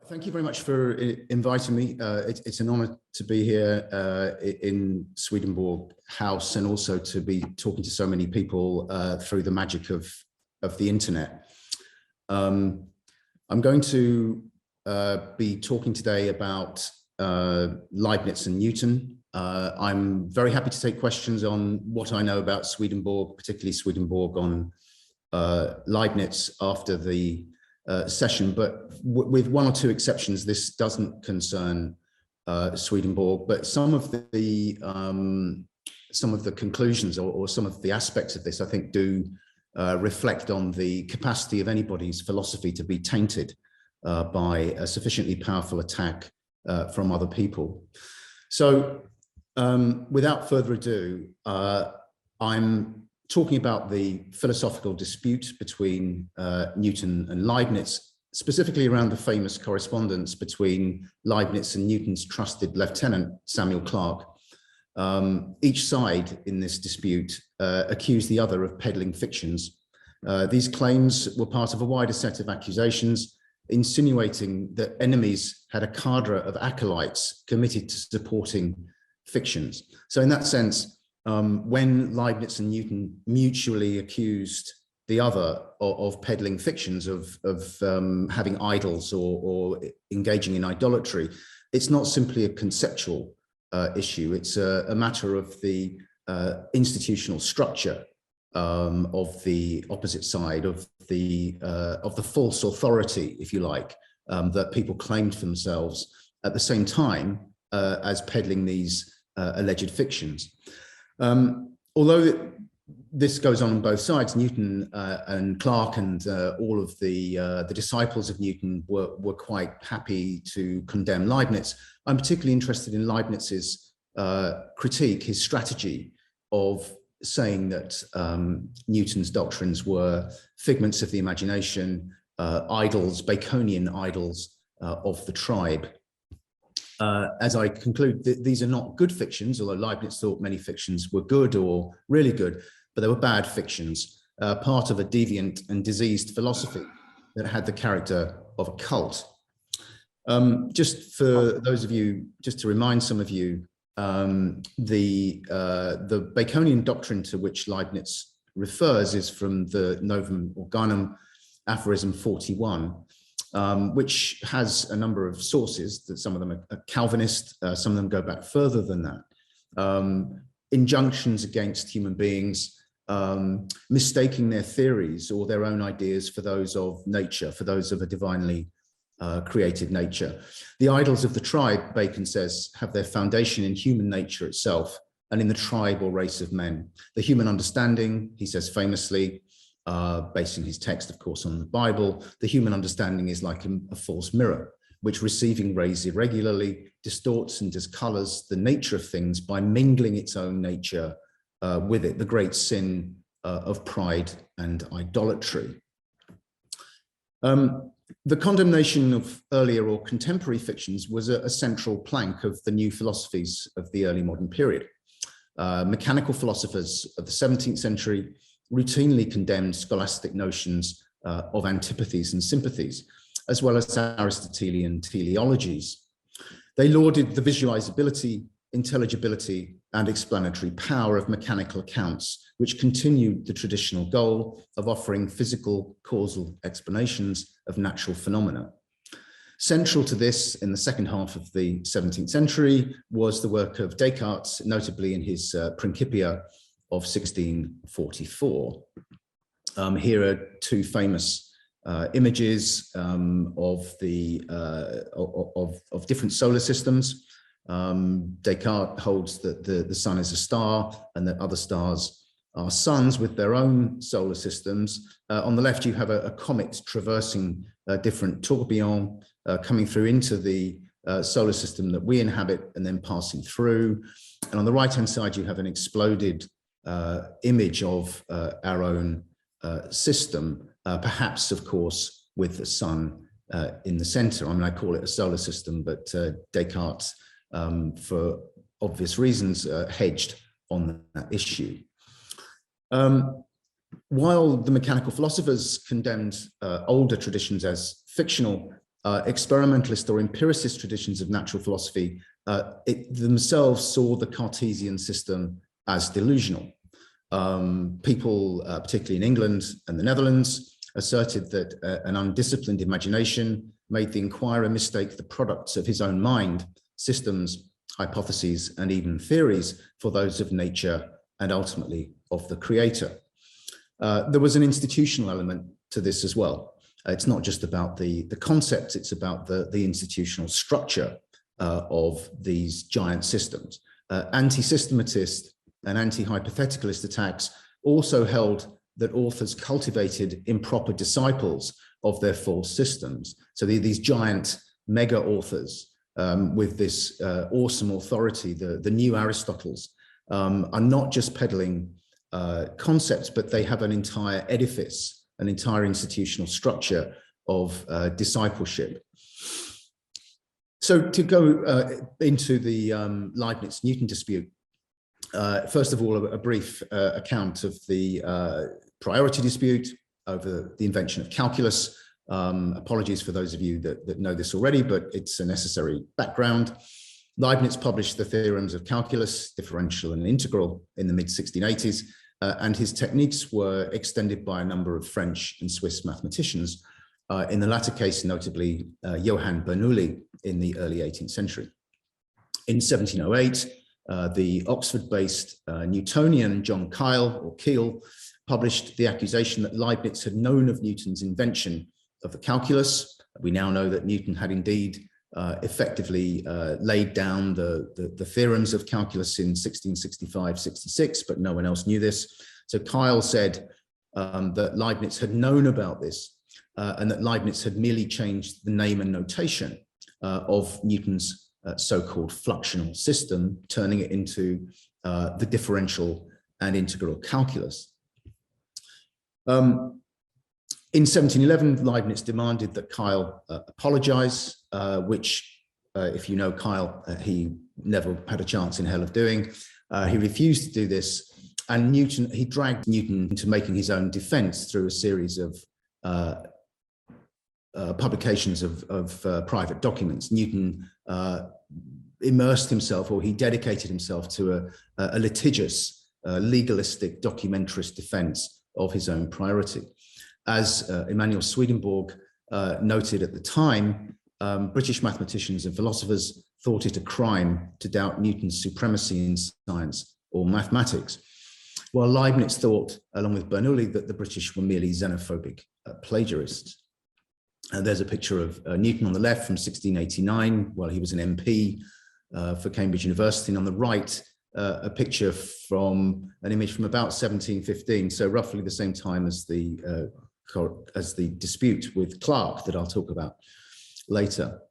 Thank you very much for inviting me. It's an honor to be here in Swedenborg House and also to be talking to so many people through the magic of the internet. I'm going to be talking today about Leibniz and Newton. I'm very happy to take questions on what I know about Swedenborg, particularly Swedenborg on Leibniz after the session, but with one or two exceptions, this doesn't concern Swedenborg. But some of the conclusions or some of the aspects of this, I think, do reflect on the capacity of anybody's philosophy to be tainted by a sufficiently powerful attack from other people. So, without further ado, I'm talking about the philosophical dispute between Newton and Leibniz, specifically around the famous correspondence between Leibniz and Newton's trusted lieutenant, Samuel Clarke. Each side in this dispute accused the other of peddling fictions. These claims were part of a wider set of accusations, insinuating that enemies had a cadre of acolytes committed to supporting fictions. So in that sense, when Leibniz and Newton mutually accused the other of peddling fictions, of having idols or engaging in idolatry, it's not simply a conceptual issue. It's a matter of the institutional structure of the opposite side, of the false authority, if you like, that people claimed for themselves at the same time as peddling these alleged fictions. Although this goes on both sides, Newton and Clarke and all of the disciples of Newton were quite happy to condemn Leibniz. I'm particularly interested in Leibniz's critique, his strategy of saying that Newton's doctrines were figments of the imagination, idols, Baconian idols of the tribe. As I conclude, these are not good fictions, although Leibniz thought many fictions were good or really good, but they were bad fictions, part of a deviant and diseased philosophy that had the character of a cult. Just for those of you, just to remind some of you, the Baconian doctrine to which Leibniz refers is from the Novum Organum, aphorism 41. Which has a number of sources, that some of them are Calvinist, some of them go back further than that. Injunctions against human beings, mistaking their theories or their own ideas for those of nature, for those of a divinely created nature. The idols of the tribe, Bacon says, have their foundation in human nature itself and in the tribe or race of men. The human understanding, he says famously, basing his text, of course, on the Bible, the human understanding is like a false mirror, which receiving rays irregularly distorts and discolors the nature of things by mingling its own nature with it, the great sin of pride and idolatry. The condemnation of earlier or contemporary fictions was a central plank of the new philosophies of the early modern period. Mechanical philosophers of the 17th century routinely condemned scholastic notions of antipathies and sympathies, as well as Aristotelian teleologies. They lauded the visualizability, intelligibility, and explanatory power of mechanical accounts, which continued the traditional goal of offering physical causal explanations of natural phenomena. Central to this, in the second half of the 17th century, was the work of Descartes, notably in his Principia of 1644. Here are two famous images of different solar systems. Descartes holds that the sun is a star and that other stars are suns with their own solar systems. On the left, you have a comet traversing different tourbillons, coming through into the solar system that we inhabit and then passing through. And on the right-hand side, you have an exploded image of our own system, perhaps, of course, with the sun in the center. I mean, I call it a solar system, but Descartes, for obvious reasons, hedged on that issue. While the mechanical philosophers condemned older traditions as fictional, experimentalist or empiricist traditions of natural philosophy themselves saw the Cartesian system as delusional. People, particularly in England and the Netherlands, asserted that an undisciplined imagination made the inquirer mistake the products of his own mind, systems, hypotheses, and even theories for those of nature and ultimately of the creator. There was an institutional element to this as well. It's not just about the concepts, it's about the institutional structure of these giant systems. Anti-systematist and anti-hypotheticalist attacks also held that authors cultivated improper disciples of their false systems. So these giant mega authors with this awesome authority, the new Aristotles, are not just peddling concepts, but they have an entire edifice, an entire institutional structure of discipleship. So to go into the Leibniz-Newton dispute, first of all, a brief account of the priority dispute over the invention of calculus. Apologies for those of you that know this already, but it's a necessary background. Leibniz published the theorems of calculus, differential and integral, in the mid-1680s, and his techniques were extended by a number of French and Swiss mathematicians, in the latter case, notably Johann Bernoulli in the early 18th century. In 1708, the Oxford-based Newtonian John Keill published the accusation that Leibniz had known of Newton's invention of the calculus. We now know that Newton had indeed effectively laid down the theorems of calculus in 1665-66, but no one else knew this. So Keill said that Leibniz had known about this and that Leibniz had merely changed the name and notation of Newton's so-called fluxional system, turning it into the differential and integral calculus. In 1711, Leibniz demanded that Keill apologize, which, if you know Keill, he never had a chance in hell of doing. He refused to do this, and he dragged Newton into making his own defense through a series of publications of private documents. Newton immersed himself, or he dedicated himself to a litigious, legalistic, documentarist defense of his own priority. As Emanuel Swedenborg noted at the time, British mathematicians and philosophers thought it a crime to doubt Newton's supremacy in science or mathematics, while Leibniz thought, along with Bernoulli, that the British were merely xenophobic plagiarists. There's a picture of Newton on the left from 1689, while he was an MP for Cambridge University, and on the right, a picture from an image from about 1715, so roughly the same time as the dispute with Clarke that I'll talk about later.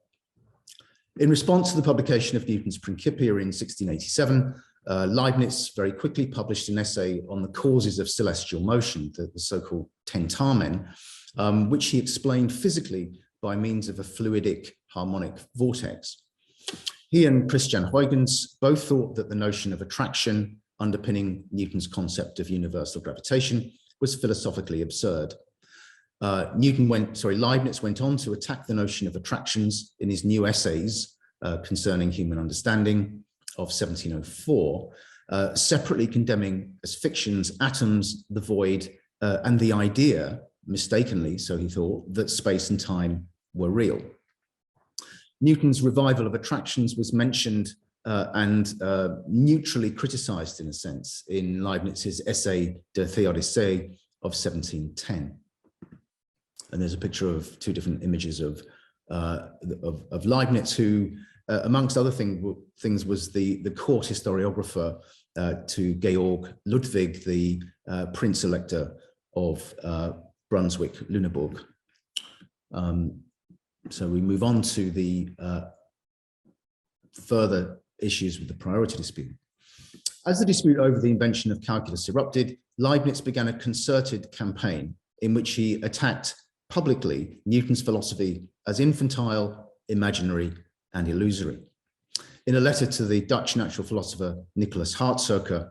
In response to the publication of Newton's Principia in 1687, Leibniz very quickly published an essay on the causes of celestial motion, the so-called tentamen, which he explained physically by means of a fluidic harmonic vortex. He and Christian Huygens both thought that the notion of attraction underpinning Newton's concept of universal gravitation was philosophically absurd. Leibniz went on to attack the notion of attractions in his new essays concerning human understanding of 1704, separately condemning as fictions atoms, the void, and the idea, mistakenly, so he thought, that space and time were real. Newton's revival of attractions was mentioned and neutrally criticized, in a sense, in Leibniz's essay De Theodicee of 1710. And there's a picture of two different images of Leibniz, who, amongst other things, was the court historiographer to Georg Ludwig, the Prince Elector of Brunswick-Lüneburg. So we move on to the further issues with the priority dispute. As the dispute over the invention of calculus erupted, Leibniz began a concerted campaign in which he attacked publicly Newton's philosophy as infantile, imaginary, and illusory. In a letter to the Dutch natural philosopher Nicholas Hartsoeker,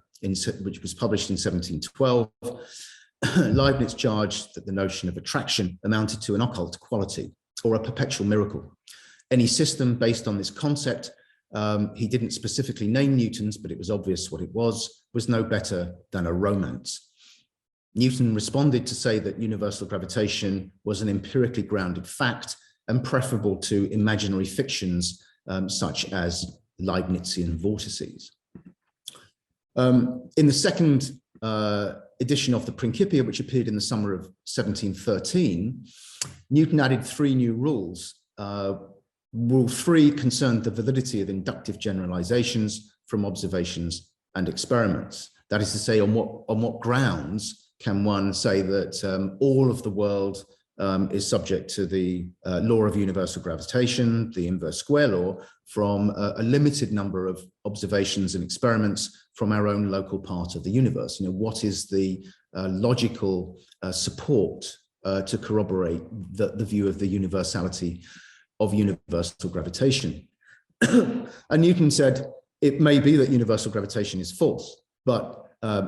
which was published in 1712, Leibniz charged that the notion of attraction amounted to an occult quality, or a perpetual miracle. Any system based on this concept, he didn't specifically name Newton's, but it was obvious what it was no better than a romance. Newton responded to say that universal gravitation was an empirically grounded fact and preferable to imaginary fictions such as Leibnizian vortices. In the second edition of the Principia, which appeared in the summer of 1713, Newton added 3 new rules. Rule 3 concerned the validity of inductive generalizations from observations and experiments. That is to say, on what grounds can one say that all of the world is subject to the law of universal gravitation, the inverse square law, from a limited number of observations and experiments from our own local part of the universe? You know, what is the logical support to corroborate the view of the universality of universal gravitation? And Newton said, it may be that universal gravitation is false, but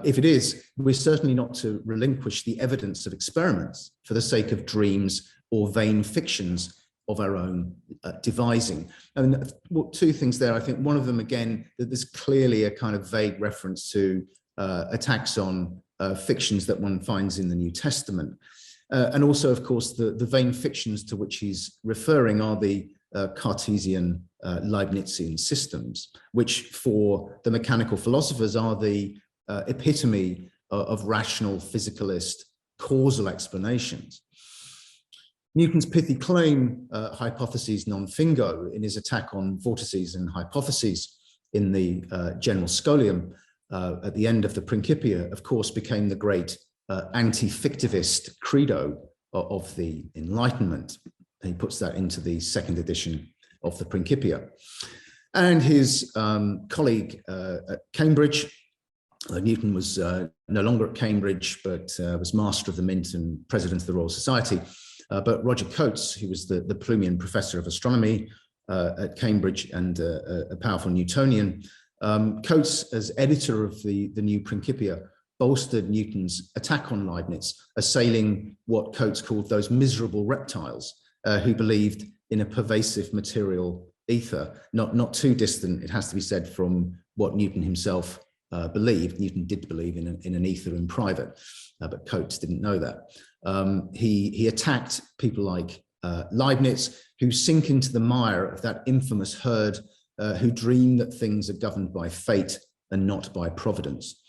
if it is, we're certainly not to relinquish the evidence of experiments for the sake of dreams or vain fictions of our own devising. And 2 things there. I think one of them, again, that there's clearly a kind of vague reference to attacks on fictions that one finds in the New Testament. And also, of course, the vain fictions to which he's referring are the Cartesian Leibnizian systems, which for the mechanical philosophers are the epitome of rational physicalist causal explanations. Newton's pithy claim, hypotheses non fingo, in his attack on vortices and hypotheses in the General Scholium at the end of the Principia, of course, became the great anti-fictivist credo of the Enlightenment. And he puts that into the 2nd edition of the Principia. And his colleague at Cambridge, Newton was no longer at Cambridge, but was Master of the Mint and President of the Royal Society. But Roger Coates, who was the Plumian Professor of Astronomy at Cambridge and a powerful Newtonian, Coates, as editor of the new Principia, bolstered Newton's attack on Leibniz, assailing what Coates called those miserable reptiles who believed in a pervasive material ether, not too distant, it has to be said, from what Newton himself believed. Newton did believe in an ether in private, but Coates didn't know that. He attacked people like Leibniz, who sink into the mire of that infamous herd who dream that things are governed by fate and not by providence.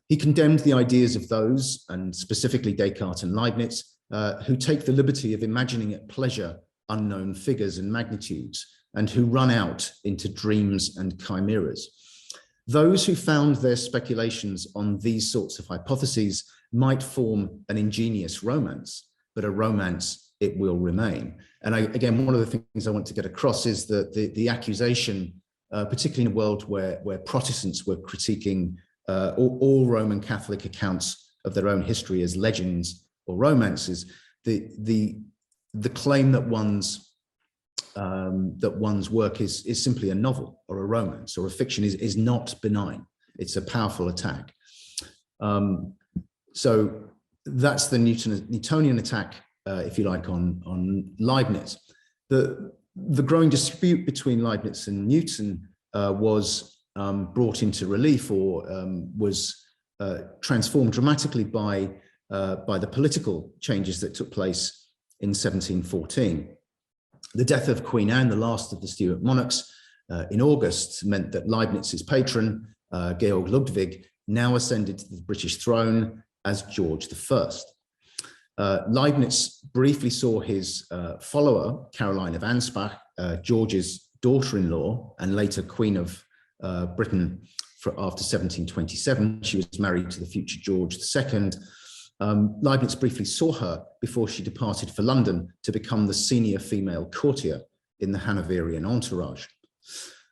He condemned the ideas of those, and specifically Descartes and Leibniz, who take the liberty of imagining at pleasure unknown figures and magnitudes, and who run out into dreams and chimeras. Those who found their speculations on these sorts of hypotheses might form an ingenious romance, but a romance it will remain. And again, one of the things I want to get across is that the accusation, particularly in a world where Protestants were critiquing all Roman Catholic accounts of their own history as legends or romances, the claim that one's work is simply a novel or a romance or a fiction is not benign. It's a powerful attack. So that's the Newtonian attack, if you like, on Leibniz. The growing dispute between Leibniz and Newton was brought into relief, or was transformed dramatically by the political changes that took place in 1714. The death of Queen Anne, the last of the Stuart monarchs, in August meant that Leibniz's patron, Georg Ludwig, now ascended to the British throne as George I. Leibniz briefly saw his follower, Caroline of Ansbach, George's daughter-in-law and later Queen of Britain after 1727. She was married to the future George II. Leibniz briefly saw her before she departed for London to become the senior female courtier in the Hanoverian entourage.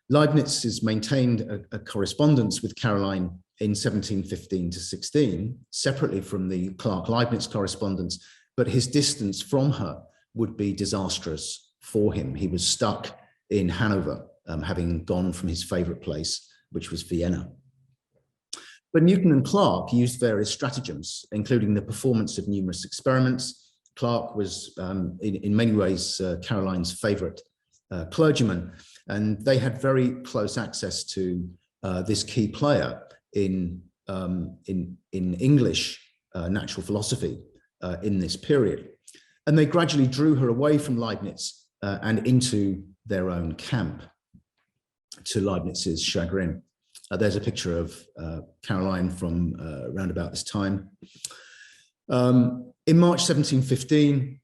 Leibniz has maintained a correspondence with Caroline in 1715 to 16, separately from the Clarke-Leibniz correspondence, but his distance from her would be disastrous for him. He was stuck in Hanover, having gone from his favorite place, which was Vienna. But Newton and Clarke used various stratagems, including the performance of numerous experiments Clarke was in many ways Caroline's favorite clergyman, and they had very close access to this key player in English natural philosophy in this period. And they gradually drew her away from Leibniz and into their own camp, to Leibniz's chagrin. There's a picture of Caroline from around about this time. In March 1715,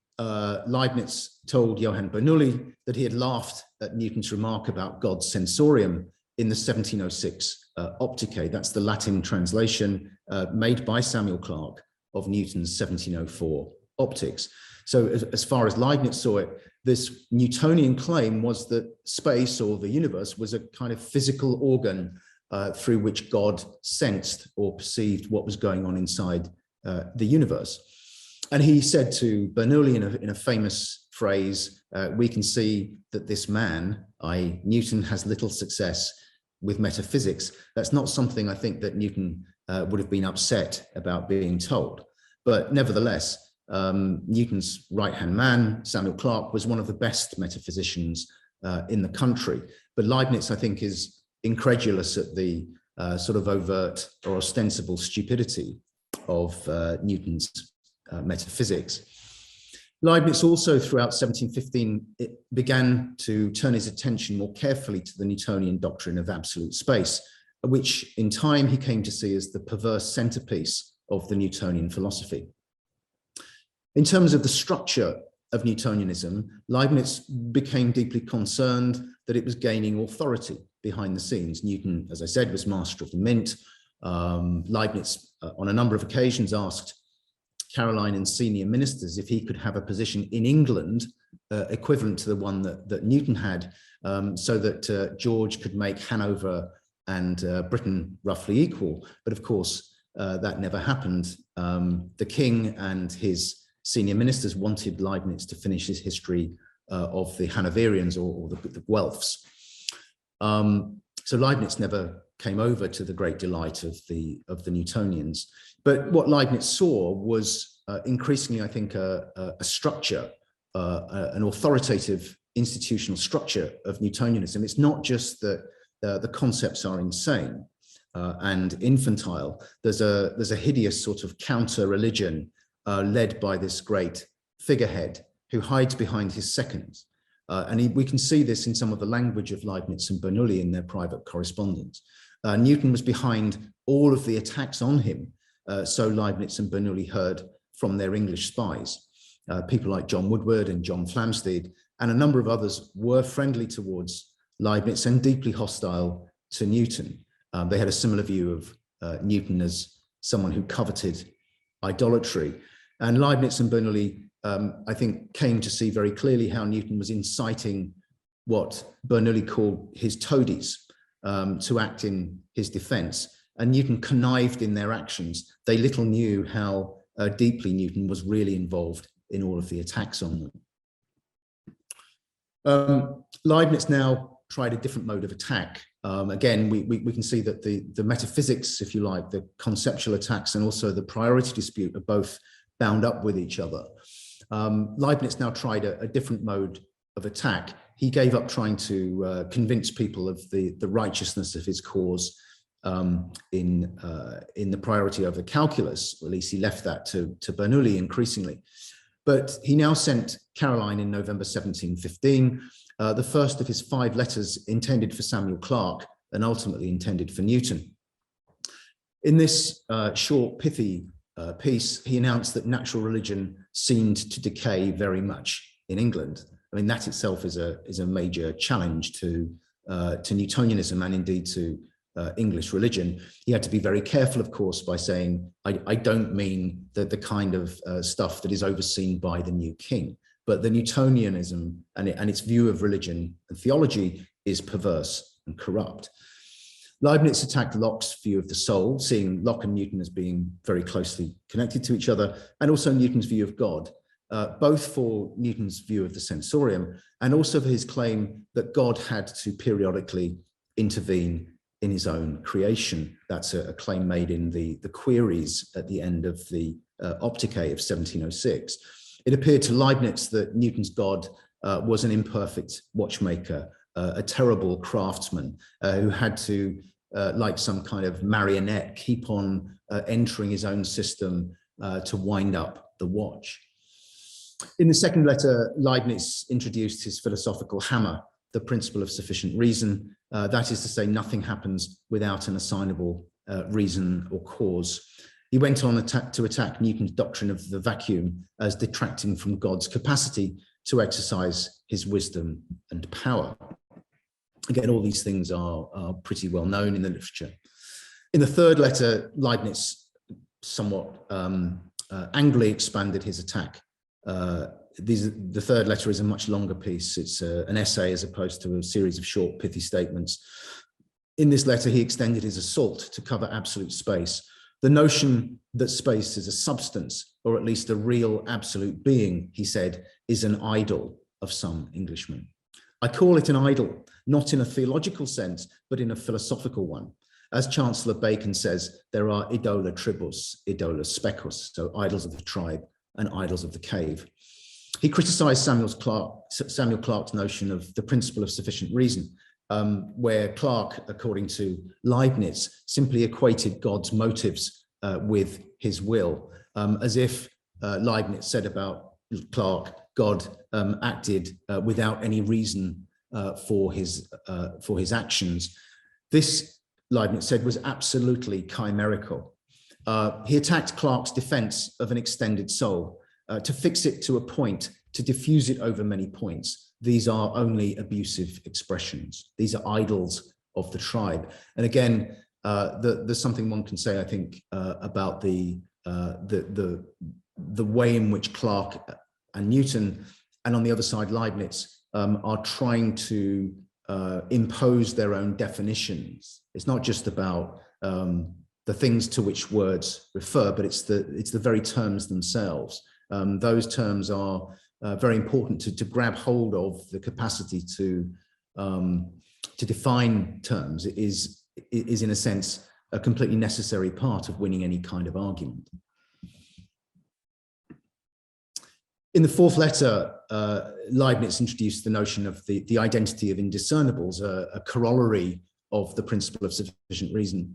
Leibniz told Johann Bernoulli that he had laughed at Newton's remark about God's sensorium in the 1706 Opticae. That's the Latin translation made by Samuel Clarke of Newton's 1704 Optics. So as far as Leibniz saw it, this Newtonian claim was that space, or the universe, was a kind of physical organ through which God sensed or perceived what was going on inside the universe. And he said to Bernoulli in a famous phrase, we can see that this man, i.e. Newton, has little success with metaphysics. That's not something I think that Newton would have been upset about being told. But nevertheless, Newton's right-hand man, Samuel Clarke, was one of the best metaphysicians in the country. But Leibniz, I think, is incredulous at the sort of overt or ostensible stupidity of Newton's metaphysics. Leibniz also, throughout 1715, began to turn his attention more carefully to the Newtonian doctrine of absolute space, which in time he came to see as the perverse centerpiece of the Newtonian philosophy. In terms of the structure of Newtonianism, Leibniz became deeply concerned that it was gaining authority behind the scenes. Newton, as I said, was master of the mint. Leibniz, on a number of occasions, asked Caroline and senior ministers if he could have a position in England equivalent to the one that Newton had, so that George could make Hanover and Britain roughly equal. But of course, that never happened. The king and his senior ministers wanted Leibniz to finish his history of the Hanoverians or the Guelphs. So Leibniz never came over, to the great delight of the Newtonians. But what Leibniz saw was increasingly, I think, a structure, an authoritative institutional structure of Newtonianism. It's not just that the concepts are insane and infantile. There's a hideous sort of counter-religion led by this great figurehead who hides behind his seconds. We can see this in some of the language of Leibniz and Bernoulli in their private correspondence. Newton was behind all of the attacks on him, so Leibniz and Bernoulli heard from their English spies. People like John Woodward and John Flamsteed and a number of others were friendly towards Leibniz and deeply hostile to Newton. They had a similar view of Newton as someone who coveted idolatry. And Leibniz and Bernoulli, I think, came to see very clearly how Newton was inciting what Bernoulli called his toadies to act in his defense. And Newton connived in their actions. They little knew how deeply Newton was really involved in all of the attacks on them. Leibniz now tried a different mode of attack. Again, we can see that the metaphysics, if you like, the conceptual attacks and also the priority dispute are both bound up with each other. Leibniz now tried a different mode of attack. He gave up trying to convince people of the righteousness of his cause in the priority over calculus, or at least he left that to Bernoulli increasingly. But he now sent Caroline in November 1715, the first of his 5 letters intended for Samuel Clarke and ultimately intended for Newton. In this short, pithy piece, he announced that natural religion seemed to decay very much in England. I mean, that itself is a major challenge to Newtonianism and indeed to English religion. He had to be very careful, of course, by saying, I don't mean the kind of stuff that is overseen by the new king, but the Newtonianism and its view of religion and theology is perverse and corrupt. Leibniz attacked Locke's view of the soul, seeing Locke and Newton as being very closely connected to each other, and also Newton's view of God, both for Newton's view of the sensorium and also for his claim that God had to periodically intervene in his own creation. That's a claim made in the queries at the end of the Opticae of 1706. It appeared to Leibniz that Newton's God was an imperfect watchmaker, a terrible craftsman who had to, like some kind of marionette, keep on entering his own system to wind up the watch. In the second letter, Leibniz introduced his philosophical hammer, the principle of sufficient reason. That is to say, nothing happens without an assignable reason or cause. He went on to attack Newton's doctrine of the vacuum as detracting from God's capacity to exercise his wisdom and power. Again, all these things are pretty well known in the literature. In the third letter, Leibniz somewhat angrily expanded his attack. The third letter is a much longer piece. It's an essay as opposed to a series of short, pithy statements. In this letter, he extended his assault to cover absolute space. The notion that space is a substance, or at least a real absolute being, he said, is an idol of some Englishmen. I call it an idol, not in a theological sense, but in a philosophical one. As Chancellor Bacon says, there are idola tribus, idola specus, so idols of the tribe and idols of the cave. He criticized Samuel Clarke's notion of the principle of sufficient reason, where Clarke, according to Leibniz, simply equated God's motives with his will, as if Leibniz said about Clarke, God acted without any reason for his actions. This, Leibniz said, was absolutely chimerical. He attacked Clarke's defense of an extended soul, to fix it to a point, to diffuse it over many points. These are only abusive expressions. These are idols of the tribe. And again, there's something one can say, I think, about the way in which Clarke and Newton, and on the other side, Leibniz, are trying to impose their own definitions. It's not just about the things to which words refer, but it's the very terms themselves. Those terms are very important to grab hold of. The capacity to define terms is in a sense a completely necessary part of winning any kind of argument. In the fourth letter, Leibniz introduced the notion of the identity of indiscernibles, a corollary of the principle of sufficient reason.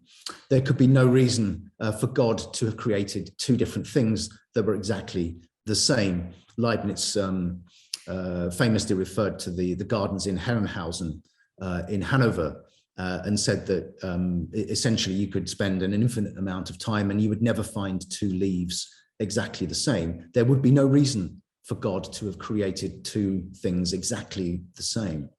There could be no reason for God to have created two different things that were exactly the same. Leibniz famously referred to the gardens in Herrenhausen in Hanover and said that essentially you could spend an infinite amount of time and you would never find two leaves exactly the same. There would be no reason for God to have created two things exactly the same.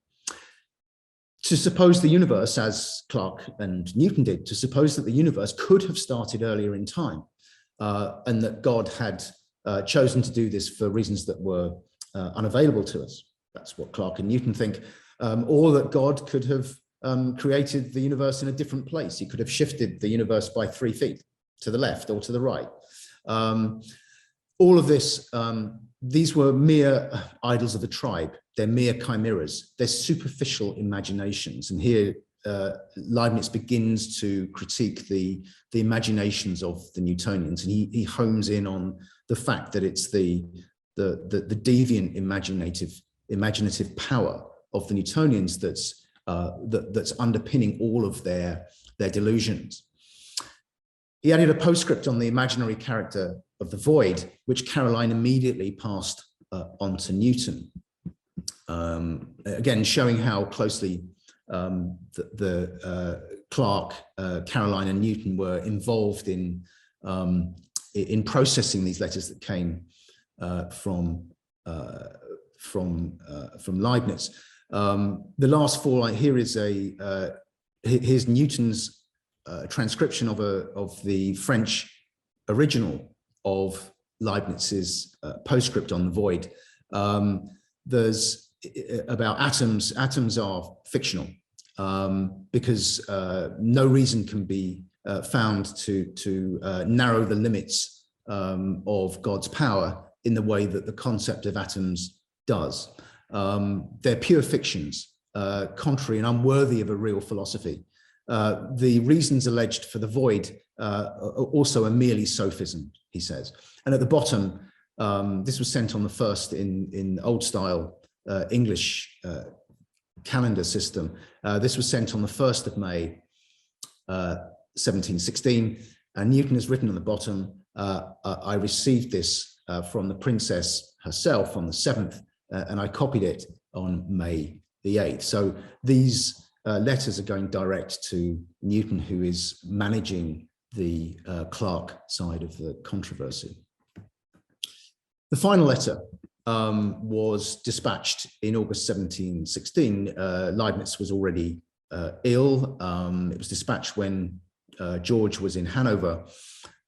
To suppose the universe, as Clarke and Newton did, to suppose that the universe could have started earlier in time and that God had chosen to do this for reasons that were unavailable to us. That's what Clarke and Newton think. Or that God could have created the universe in a different place. He could have shifted the universe by 3 feet to the left or to the right. All of this, these were mere idols of the tribe. They're mere chimeras. They're superficial imaginations. And here Leibniz begins to critique the imaginations of the Newtonians. And he homes in on the fact that it's the deviant imaginative power of the Newtonians that's underpinning all of their delusions. He added a postscript on the imaginary character of the void, which Caroline immediately passed on to Newton. Again, showing how closely Clarke, Caroline, and Newton were involved in processing these letters that came from Leibniz. The last four, here is here's Newton's transcription of the French original of Leibniz's postscript on the void. There's about atoms. Atoms are fictional because no reason can be found to narrow the limits of God's power in the way that the concept of atoms does. They're pure fictions, contrary and unworthy of a real philosophy. The reasons alleged for the void are also a merely sophism, he says. And at the bottom, This was sent on the first in old style English calendar system. This was sent on the 1st of May, 1716. And Newton has written on the bottom, I received this from the princess herself on the 7th, and I copied it on May the 8th. So these letters are going direct to Newton, who is managing the Clarke side of the controversy. The final letter was dispatched in August 1716. Leibniz was already ill. It was dispatched when George was in Hanover,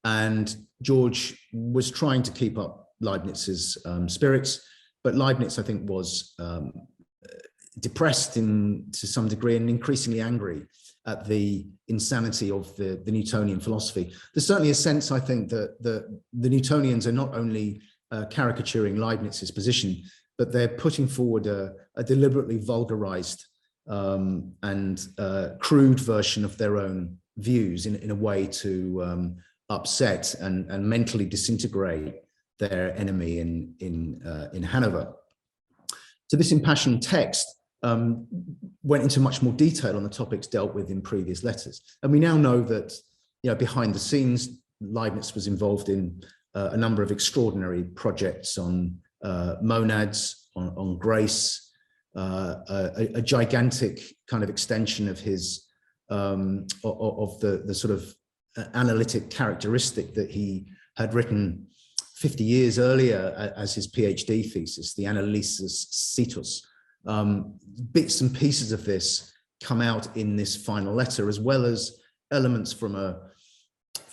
and George was trying to keep up Leibniz's spirits, but Leibniz, I think, was depressed to some degree and increasingly angry at the insanity of the Newtonian philosophy. There's certainly a sense, I think, that the Newtonians are not only caricaturing Leibniz's position, but they're putting forward a deliberately vulgarized and crude version of their own views in a way to upset and mentally disintegrate their enemy in Hanover. So this impassioned text went into much more detail on the topics dealt with in previous letters. And we now know that, behind the scenes, Leibniz was involved in a number of extraordinary projects on monads, on grace, a gigantic kind of extension of his, of the sort of analytic characteristic that he had written 50 years earlier as his PhD thesis, the Analysis Cetus. Bits and pieces of this come out in this final letter, as well as elements from a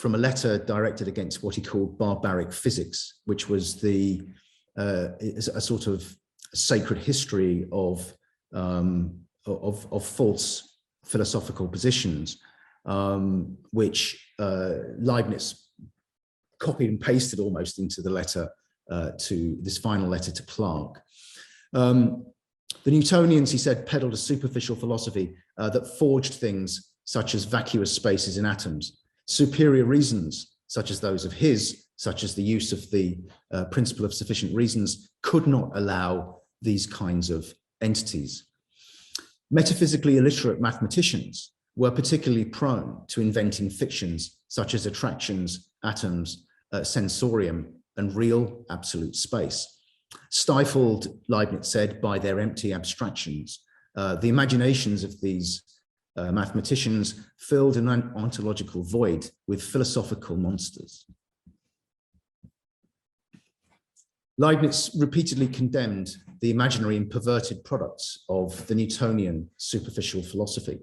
letter directed against what he called barbaric physics, which was a sort of sacred history of false philosophical positions, which Leibniz copied and pasted almost into the letter to this final letter to Clarke. The Newtonians, he said, peddled a superficial philosophy that forged things such as vacuous spaces in atoms. Superior reasons, such as those of his, such as the use of the principle of sufficient reasons, could not allow these kinds of entities. Metaphysically illiterate mathematicians were particularly prone to inventing fictions such as attractions, atoms, sensorium, and real absolute space. Stifled, Leibniz said, by their empty abstractions, the imaginations of these mathematicians filled an ontological void with philosophical monsters. Leibniz repeatedly condemned the imaginary and perverted products of the Newtonian superficial philosophy.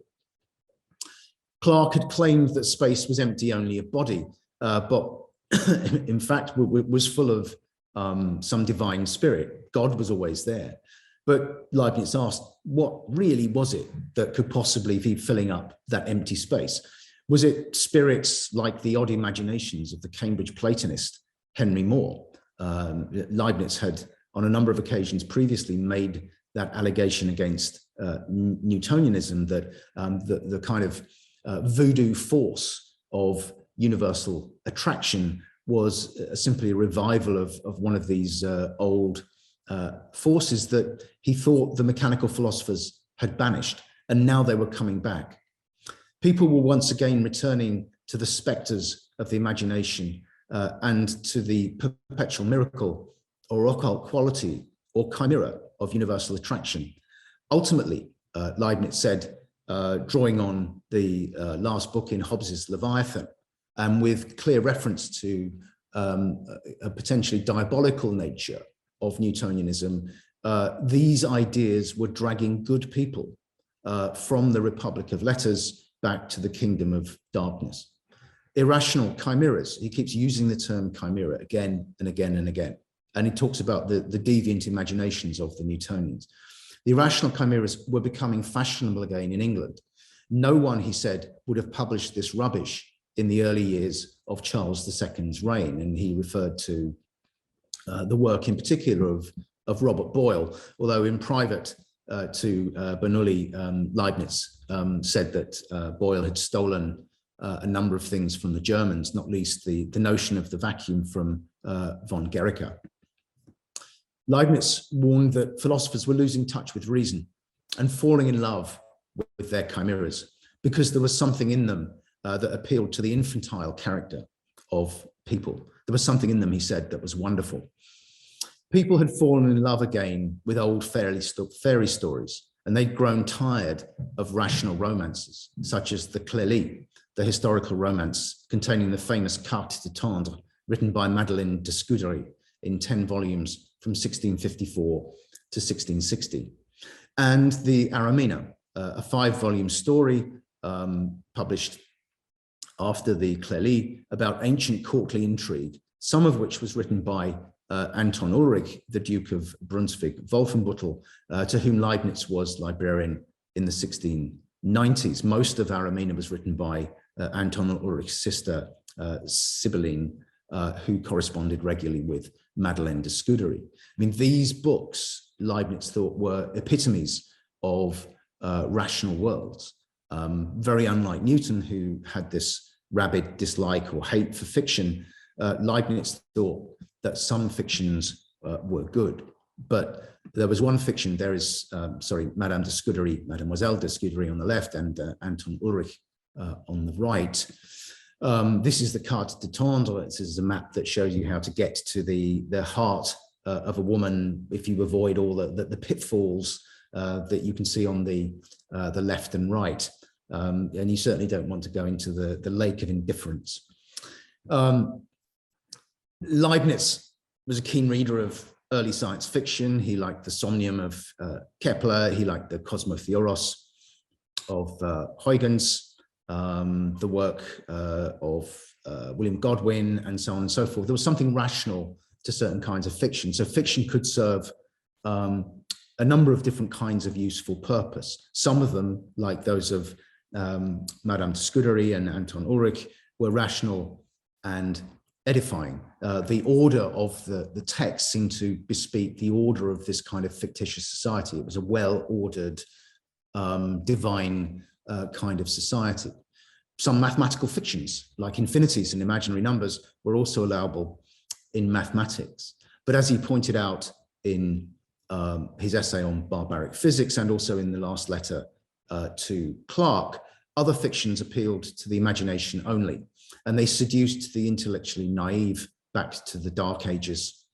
Clarke had claimed that space was empty only of body, but in fact was full of some divine spirit. God was always there. But Leibniz asked, what really was it that could possibly be filling up that empty space? Was it spirits like the odd imaginations of the Cambridge Platonist Henry Moore? Leibniz had, on a number of occasions previously, made that allegation against Newtonianism, that the kind of voodoo force of universal attraction was simply a revival of one of these old forces that he thought the mechanical philosophers had banished, and now they were coming back. People were once again returning to the spectres of the imagination and to the perpetual miracle or occult quality or chimera of universal attraction. Ultimately, Leibniz said, drawing on the last book in Hobbes's Leviathan, and with clear reference to a potentially diabolical nature of Newtonianism, these ideas were dragging good people from the Republic of Letters back to the kingdom of darkness. Irrational chimeras, he keeps using the term chimera again and again and again, and he talks about the deviant imaginations of the Newtonians. The irrational chimeras were becoming fashionable again in England. No one, he said, would have published this rubbish in the early years of Charles II's reign, and he referred to the work in particular of Robert Boyle, although in private to Bernoulli, Leibniz said that Boyle had stolen a number of things from the Germans, not least the notion of the vacuum from von Guericke. Leibniz warned that philosophers were losing touch with reason and falling in love with their chimeras because there was something in them that appealed to the infantile character of people. There was something in them, he said, that was wonderful. People had fallen in love again with old fairy stories, and they'd grown tired of rational romances, such as the Clélie, the historical romance containing the famous Carte de Tendre, written by Madeleine de Scudéry in 10 volumes from 1654 to 1660. And the Aramina, a 5-volume story published after the Clélie about ancient courtly intrigue, some of which was written by Anton Ulrich, the Duke of Brunswick-Wolfenbüttel, to whom Leibniz was librarian in the 1690s. Most of Aramina was written by Anton Ulrich's sister, Sibylline, who corresponded regularly with Madeleine de Scudéry. I mean, these books, Leibniz thought, were epitomes of rational worlds, very unlike Newton, who had this rabid dislike or hate for fiction. Leibniz thought that some fictions were good, but there was one fiction, there is, Madame de Scudéry, Mademoiselle de Scudéry on the left, and Anton Ulrich on the right. This is the Carte de Tendre. This is a map that shows you how to get to the heart of a woman if you avoid all the pitfalls that you can see on the left and right. And you certainly don't want to go into the lake of indifference. Leibniz was a keen reader of early science fiction. He liked the Somnium of Kepler. He liked the Cosmotheoros of Huygens, the work of William Godwin, and so on and so forth. There was something rational to certain kinds of fiction. So fiction could serve a number of different kinds of useful purpose. Some of them, like those of Madame de Scudéry and Anton Ulrich, were rational and edifying. The order of the text seemed to bespeak the order of this kind of fictitious society. It was a well-ordered, divine kind of society. Some mathematical fictions, like infinities and imaginary numbers, were also allowable in mathematics. But as he pointed out in his essay on barbaric physics, and also in the last letter to Clarke, other fictions appealed to the imagination only, and they seduced the intellectually naive back to the Dark Ages.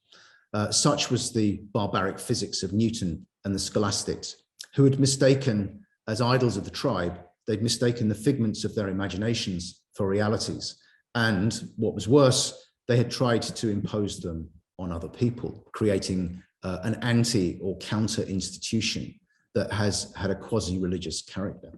Such was the barbaric physics of Newton and the scholastics, who had mistaken, as idols of the tribe, they'd mistaken the figments of their imaginations for realities. And what was worse, they had tried to impose them on other people, creating an anti or counter institution that has had a quasi-religious character.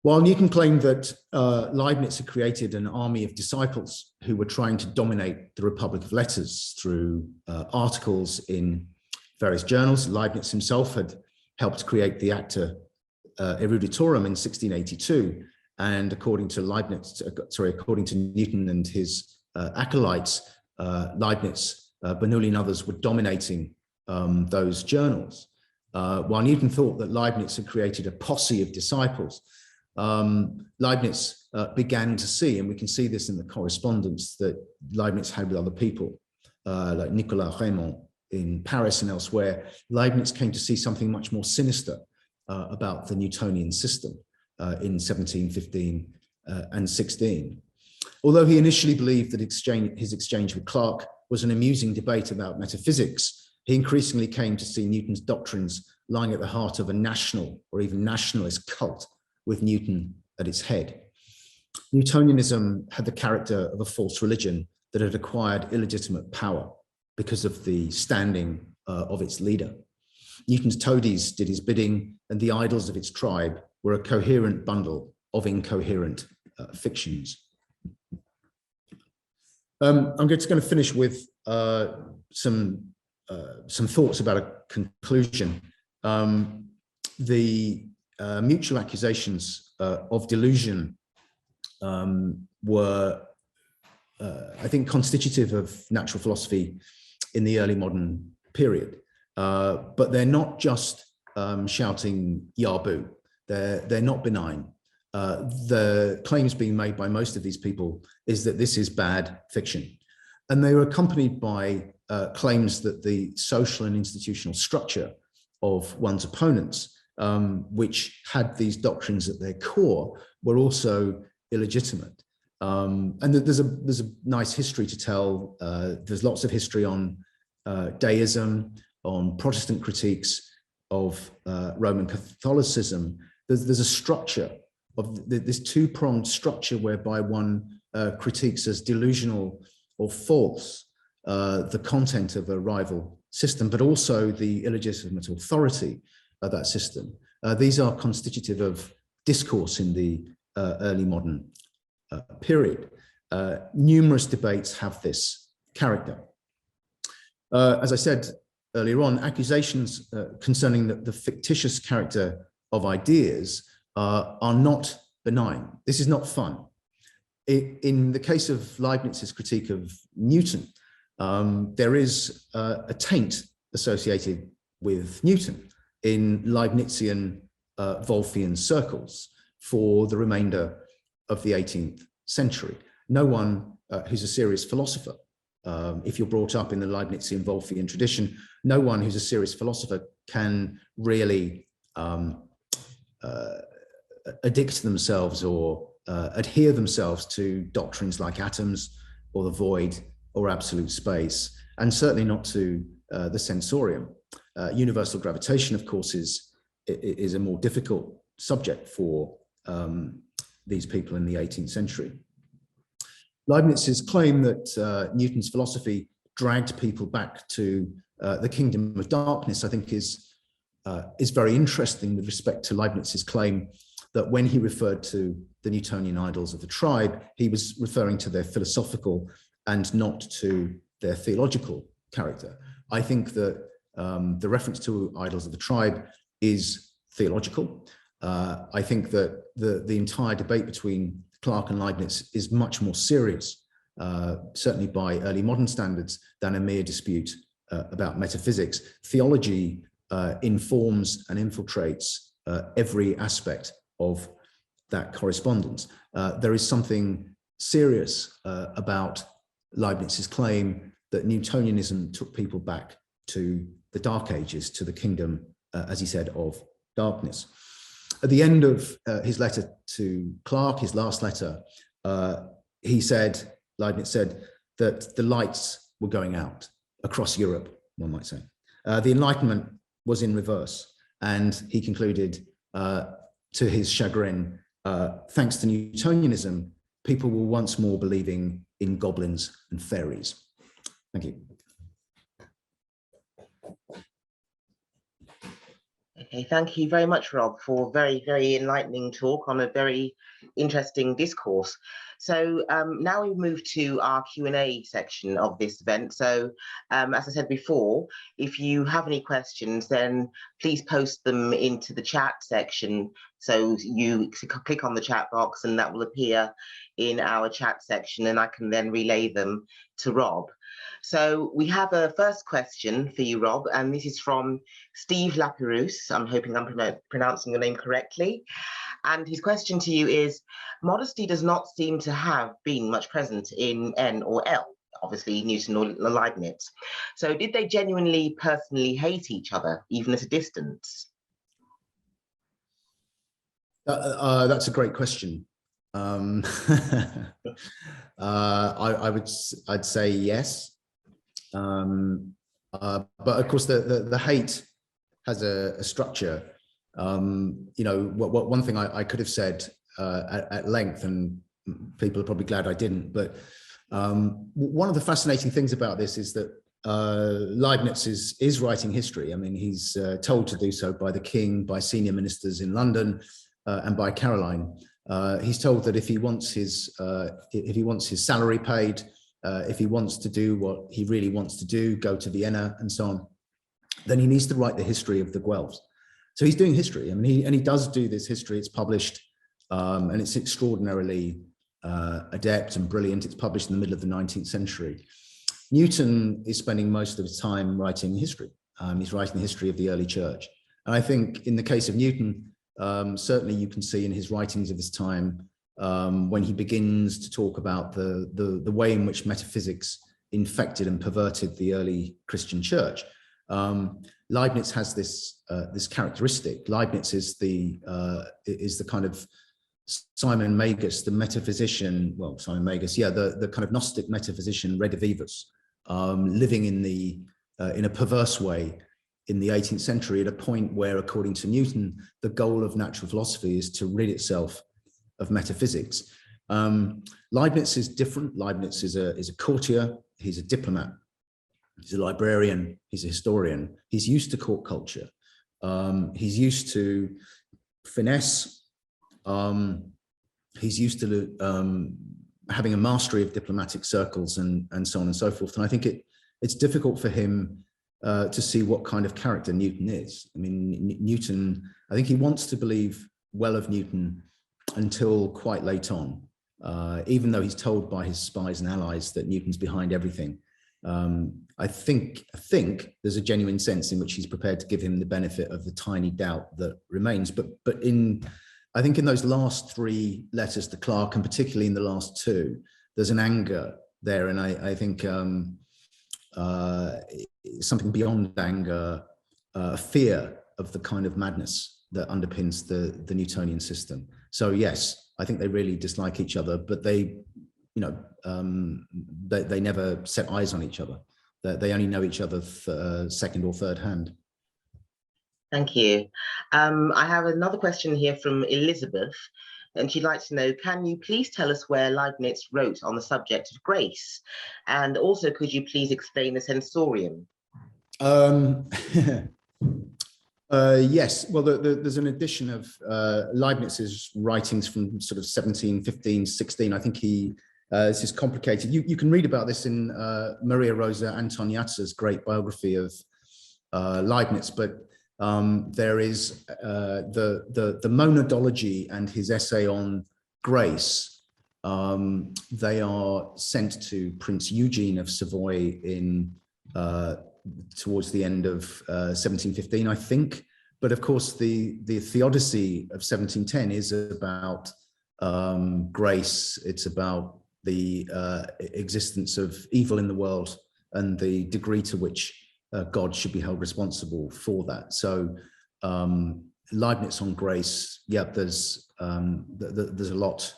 While Newton claimed that Leibniz had created an army of disciples who were trying to dominate the Republic of Letters through articles in various journals, Leibniz himself had helped create the Acta Eruditorum in 1682. And according to Newton and his acolytes, Leibniz, Bernoulli and others were dominating those journals. While Newton thought that Leibniz had created a posse of disciples, Leibniz began to see, and we can see this in the correspondence that Leibniz had with other people, like Nicolas Raymond in Paris and elsewhere. Leibniz came to see something much more sinister about the Newtonian system in 1715 and 16. Although he initially believed that his exchange with Clarke was an amusing debate about metaphysics, he increasingly came to see Newton's doctrines lying at the heart of a national or even nationalist cult with Newton at its head. Newtonianism had the character of a false religion that had acquired illegitimate power because of the standing of its leader. Newton's toadies did his bidding, and the idols of its tribe were a coherent bundle of incoherent fictions. I'm just going to finish with some thoughts about a conclusion. The mutual accusations of delusion were, I think, constitutive of natural philosophy in the early modern period. But they're not just shouting Yahoo. They're not benign. The claims being made by most of these people is that this is bad fiction. And they were accompanied by claims that the social and institutional structure of one's opponents, which had these doctrines at their core, were also illegitimate. And there's a nice history to tell. There's lots of history on deism, on Protestant critiques of Roman Catholicism. There's a structure of this two-pronged structure whereby one critiques as delusional or false the content of a rival system, but also the illegitimate authority of that system. These are constitutive of discourse in the early modern period. Numerous debates have this character. As I said earlier on, accusations concerning the fictitious character of ideas are not benign. This is not fun. In the case of Leibniz's critique of Newton, there is a taint associated with Newton in Leibnizian Wolffian circles for the remainder of the 18th century. No one who's a serious philosopher, if you're brought up in the Leibnizian Wolffian tradition, no one who's a serious philosopher can really addict themselves or adhere themselves to doctrines like atoms or the void or absolute space, and certainly not to the sensorium. Universal gravitation, of course, is a more difficult subject for these people in the 18th century. Leibniz's claim that Newton's philosophy dragged people back to the kingdom of darkness, I think, is very interesting with respect to Leibniz's claim that when he referred to the Newtonian idols of the tribe, he was referring to their philosophical and not to their theological character. I think that the reference to idols of the tribe is theological. I think that the entire debate between Clarke and Leibniz is much more serious, certainly by early modern standards, than a mere dispute about metaphysics. Theology informs and infiltrates every aspect of that correspondence. There is something serious about Leibniz's claim that Newtonianism took people back to the Dark Ages, to the kingdom, as he said, of darkness. At the end of his letter to Clarke, his last letter, Leibniz said that the lights were going out across Europe, one might say. The Enlightenment was in reverse, and he concluded, to his chagrin, thanks to Newtonianism, people were once more believing in goblins and fairies. Thank you. Okay, thank you very much, Rob, for very, very enlightening talk on a very interesting discourse. So now we move to our Q&A section of this event. So as I said before, if you have any questions, then please post them into the chat section. So you click on the chat box and that will appear in our chat section, and I can then relay them to Rob. So we have a first question for you, Rob, and this is from Steve Laperouse. I'm hoping I'm pronouncing your name correctly. And his question to you is, modesty does not seem to have been much present in N or L, obviously Newton or Leibniz. So did they genuinely personally hate each other, even at a distance? That's a great question. I'd say yes. But of course, the hate has a structure. You know, one thing I could have said at length, and people are probably glad I didn't, but one of the fascinating things about this is that Leibniz is writing history. I mean, he's told to do so by the king, by senior ministers in London, and by Caroline. He's told that if he wants his salary paid, if he wants to do what he really wants to do, go to Vienna and so on, then he needs to write the history of the Guelphs. So he's doing history. I mean, he does do this history. It's published, and it's extraordinarily adept and brilliant. It's published in the middle of the 19th century. Newton is spending most of his time writing history. He's writing the history of the early church. And I think in the case of Newton, certainly you can see in his writings of his time, when he begins to talk about the way in which metaphysics infected and perverted the early Christian church. Leibniz has this characteristic. Leibniz is the kind of Simon Magus, the metaphysician. Well, Simon Magus, yeah, the kind of Gnostic metaphysician redivivus, living in a perverse way in the 18th century, at a point where, according to Newton, the goal of natural philosophy is to rid itself of metaphysics. Leibniz is different. Leibniz is a courtier. He's a diplomat. He's a librarian. He's a historian. He's used to court culture. He's used to finesse. He's used to having a mastery of diplomatic circles and so on and so forth. And I think it's difficult for him to see what kind of character Newton is. I mean, Newton, I think he wants to believe well of Newton until quite late on, even though he's told by his spies and allies that Newton's behind everything. I think there's a genuine sense in which he's prepared to give him the benefit of the tiny doubt that remains. But I think in those last three letters to Clarke, and particularly in the last two, there's an anger there, and I think something beyond anger, fear of the kind of madness that underpins the Newtonian system. So yes, I think they really dislike each other, but they never set eyes on each other. They only know each other second or third hand. Thank you. I have another question here from Elizabeth, and she'd like to know, can you please tell us where Leibniz wrote on the subject of grace? And also, could you please explain the sensorium? Yes, well, there's an edition of Leibniz's writings from sort of 1715, 16. I think this is complicated. You can read about this in Maria Rosa Antoniazza's great biography of Leibniz, but there is the monadology and his essay on grace. They are sent to Prince Eugene of Savoy towards the end of 1715, I think. But of course, the Theodicy of 1710 is about grace. It's about the existence of evil in the world and the degree to which God should be held responsible for that. So Leibniz on grace, yeah, there's a lot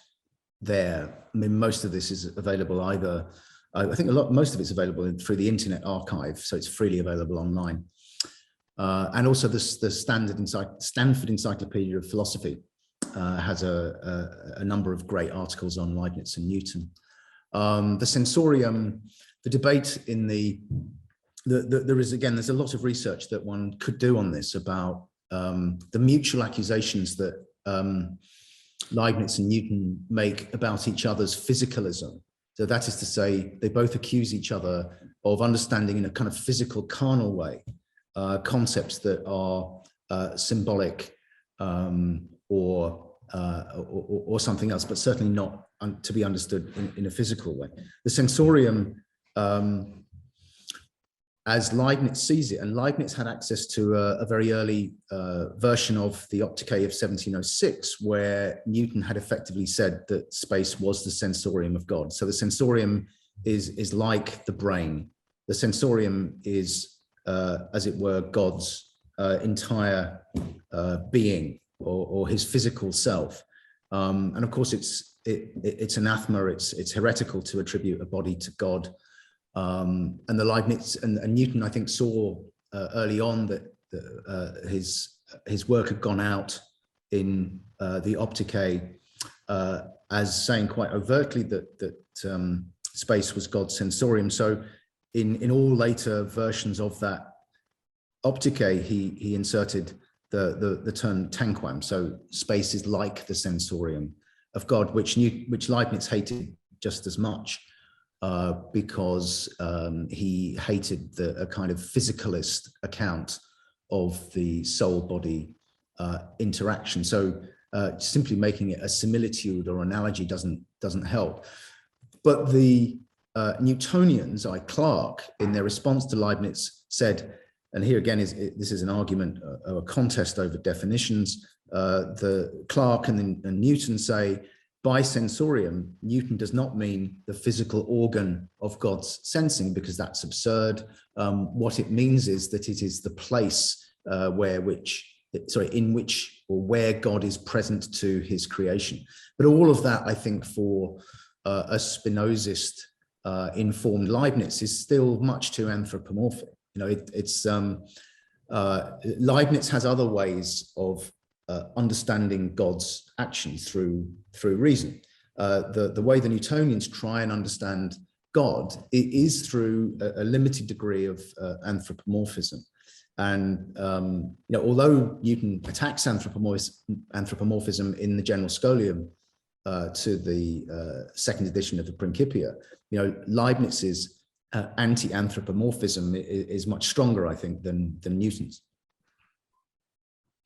there. I mean, most of this is available either, I think most of it's available through the Internet Archive, so it's freely available online. And also the Stanford Encyclopedia of Philosophy has a number of great articles on Leibniz and Newton. The sensorium, the debate in there's a lot of research that one could do on this about the mutual accusations that Leibniz and Newton make about each other's physicalism. So that is to say, they both accuse each other of understanding in a kind of physical, carnal way concepts that are symbolic or something else, but certainly not to be understood in a physical way. The sensorium, as Leibniz sees it, and Leibniz had access to a very early version of the Opticae of 1706, where Newton had effectively said that space was the sensorium of God. So the sensorium is like the brain. The sensorium is, as it were, God's entire being, or his physical self. And of course, it's anathema. It's heretical to attribute a body to God. And the Leibniz and Newton, I think, saw early on that his work had gone out in the Opticae as saying quite overtly that space was God's sensorium. So in all later versions of that Opticae, he inserted the term tanquam. So space is like the sensorium of God, which Leibniz hated just as much. Because he hated a kind of physicalist account of the soul-body interaction. So simply making it a similitude or analogy doesn't help. But the Newtonians, Clarke, in their response to Leibniz said, and here again this is an argument, a contest over definitions. The Clarke and Newton say by sensorium, Newton does not mean the physical organ of God's sensing, because that's absurd. What it means is that it is the place in which or where God is present to his creation. But all of that, I think, for a Spinozist informed Leibniz is still much too anthropomorphic. Leibniz has other ways of understanding God's actions through reason. The way the Newtonians try and understand God is through a limited degree of anthropomorphism. And although Newton attacks anthropomorphism in the General Scholium to the second edition of the Principia, Leibniz's anti-anthropomorphism is much stronger, I think, than Newton's.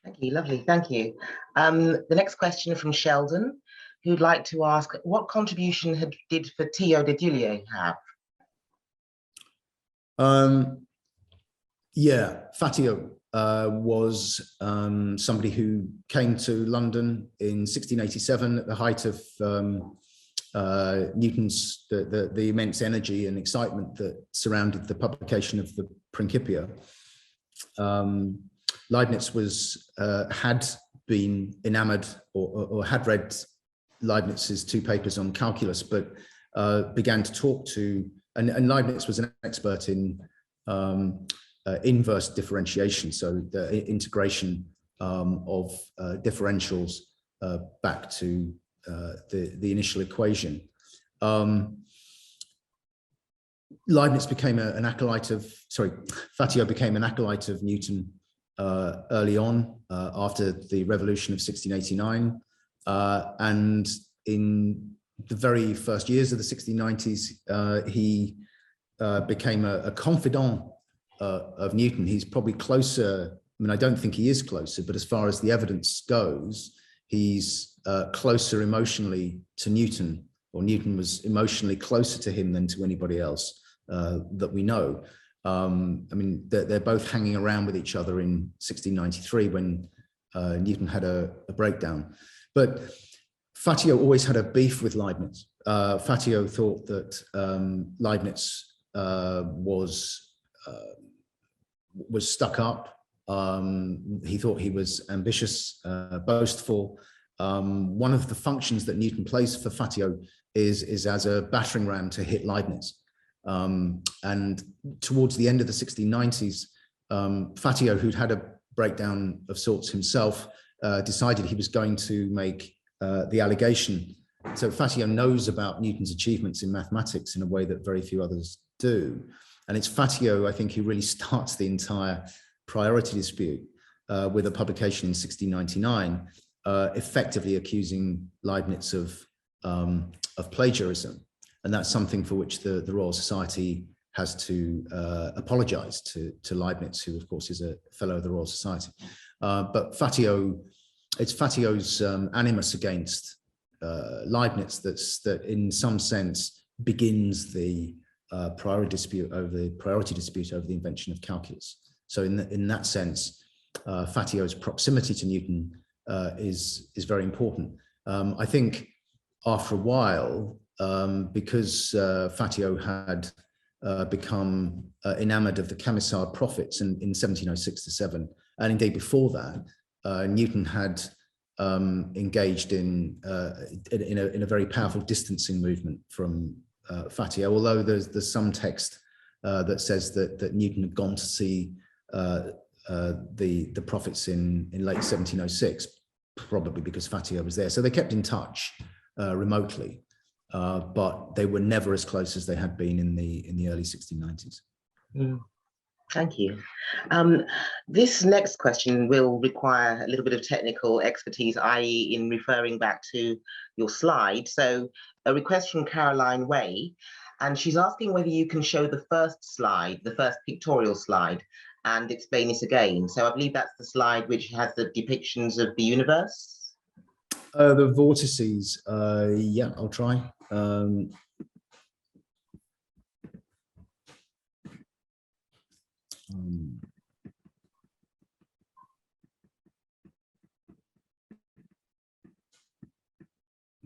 Thank you, lovely, thank you. The next question from Sheldon, who'd like to ask, what contribution did Fatio de Duillier have? Yeah, Fatio was somebody who came to London in 1687 at the height of Newton's, the immense energy and excitement that surrounded the publication of the Principia. Leibniz had been enamored or had read Leibniz's 2 papers on calculus, but began to talk to, and Leibniz was an expert in inverse differentiation, so the integration of differentials back to the initial equation. Leibniz became an acolyte of, Fatio became an acolyte of Newton early on, after the revolution of 1689, and in the very first years of the 1690s, he became a confidant of Newton. He's probably closer, I mean, I don't think he is closer, but as far as the evidence goes, he's closer emotionally to Newton, or Newton was emotionally closer to him than to anybody else that we know. I mean, they're both hanging around with each other in 1693 when Newton had a breakdown. But Fatio always had a beef with Leibniz. Fatio thought that Leibniz was stuck up. He thought he was ambitious, boastful. One of the functions that Newton plays for Fatio is as a battering ram to hit Leibniz. And towards the end of the 1690s, Fatio, who'd had a breakdown of sorts himself, decided he was going to make the allegation. So Fatio knows about Newton's achievements in mathematics in a way that very few others do. And it's Fatio, I think, who really starts the entire priority dispute with a publication in 1699, effectively accusing Leibniz of plagiarism. And that's something for which the Royal Society has to apologize to Leibniz, who of course is a fellow of the Royal Society. But it's Fatio's animus against Leibniz that in some sense begins the priority dispute over the invention of calculus. So in that sense, Fatio's proximity to Newton is very important. I think after a while, because Fatio had become enamored of the Camisard prophets in 1706 to 7, and indeed before that, Newton had engaged in a very powerful distancing movement from Fatio, although there's some text that says that Newton had gone to see the prophets in late 1706, probably because Fatio was there. So they kept in touch remotely, but they were never as close as they had been in the early 1690s. Thank you. This next question will require a little bit of technical expertise, i.e. in referring back to your slide. So a request from Caroline Way, and she's asking whether you can show the first slide, the first pictorial slide, and explain it again. So I believe that's the slide which has the depictions of the universe. The vortices, yeah, I'll try.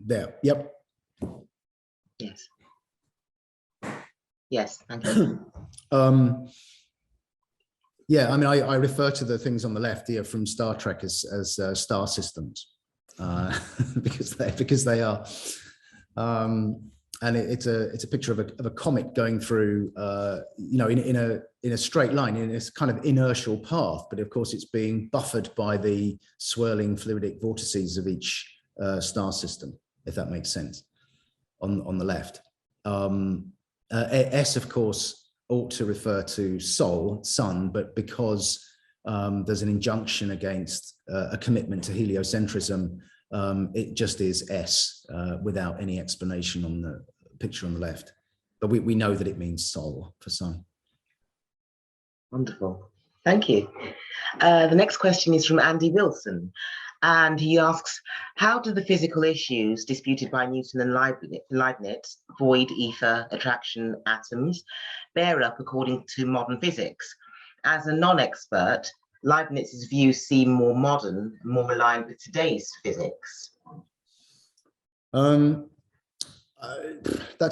there. Yep. Yes. Yes, thank you. Yeah, I mean, I refer to the things on the left here from Star Trek as star systems, because they are. And it's a picture of a comet going through, in a straight line, in this kind of inertial path. But of course, it's being buffered by the swirling fluidic vortices of each star system, if that makes sense. On the left, S, of course, ought to refer to Sol, sun, but because there's an injunction against a commitment to heliocentrism, it just is S without any explanation on the picture on the left. But we know that it means Sol for sun. Wonderful. Thank you. The next question is from Andy Wilson. And he asks, how do the physical issues disputed by Newton and Leibniz, void, ether, attraction, atoms, bear up according to modern physics? As a non-expert, Leibniz's views seem more modern, more aligned with today's physics. That's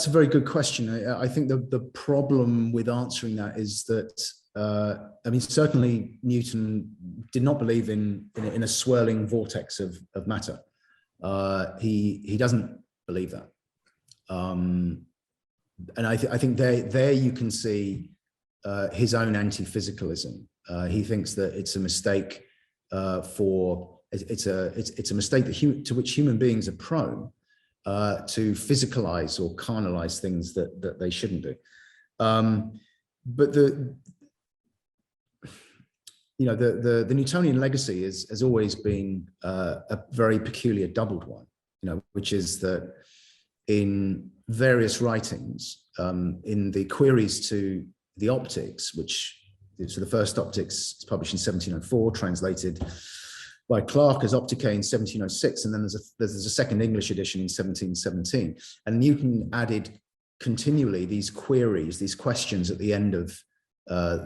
a very good question. I think the problem with answering that is that, I mean, certainly Newton did not believe in a swirling vortex of matter. He doesn't believe that. And I think there you can see his own anti-physicalism. He thinks that it's a mistake it's a mistake to which human beings are prone, to physicalize or carnalize things that they shouldn't do. But the Newtonian legacy has always been a very peculiar doubled one, which is that in various writings, in the queries to the optics, so the first optics is published in 1704, translated by Clarke as Opticae in 1706, and then there's a second English edition in 1717. And Newton added continually these queries, these questions at the end of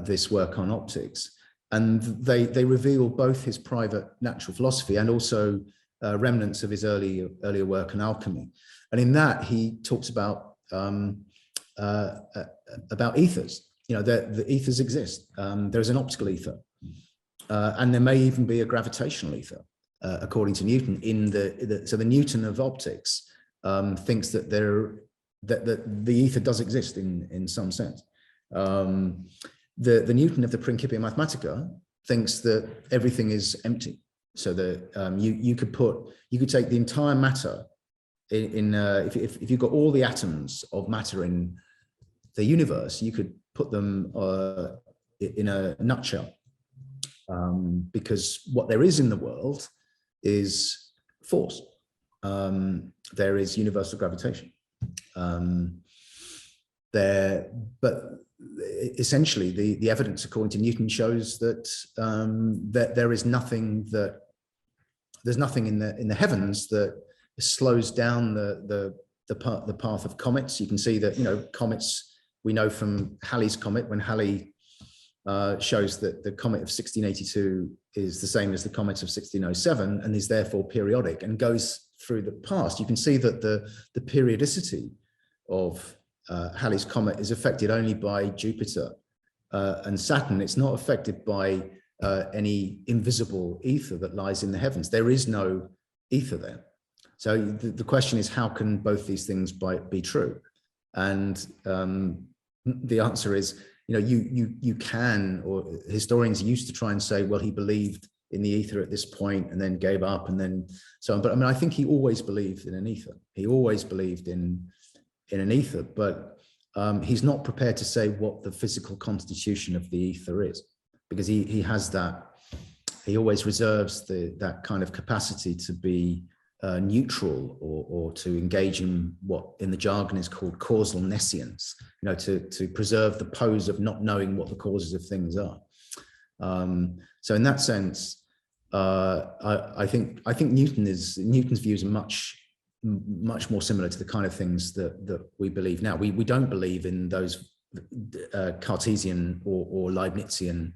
this work on optics. And they reveal both his private natural philosophy and also remnants of his earlier work on alchemy. And in that, he talks about ethers. The ethers exist. There's an optical ether, and there may even be a gravitational ether, according to Newton. So the Newton of optics thinks that the ether does exist in some sense. The Newton of the Principia Mathematica thinks that everything is empty. So that you could take the entire matter if you've got all the atoms of matter in the universe, you could put them in a nutshell, because what there is in the world is force. There is universal gravitation. But essentially, the evidence, according to Newton, shows that that there's nothing in the heavens that slows down the path of comets. You can see that comets. We know from Halley's comet, when Halley shows that the comet of 1682 is the same as the comet of 1607 and is therefore periodic and goes through the past. You can see that the periodicity of Halley's comet is affected only by Jupiter and Saturn. It's not affected by any invisible ether that lies in the heavens. There is no ether there. So the question is, how can both these things be true? And the answer is, you can, or historians used to try and say, well, he believed in the ether at this point and then gave up and then so on. But I mean, I think he always believed in an ether. He always believed in an ether, but he's not prepared to say what the physical constitution of the ether is, because he has that, he always reserves that kind of capacity to be neutral or to engage in what in the jargon is called causal nescience, to preserve the pose of not knowing what the causes of things are. So in that sense, I think Newton's views are much more similar to the kind of things that we believe now. We don't believe in those Cartesian or Leibnizian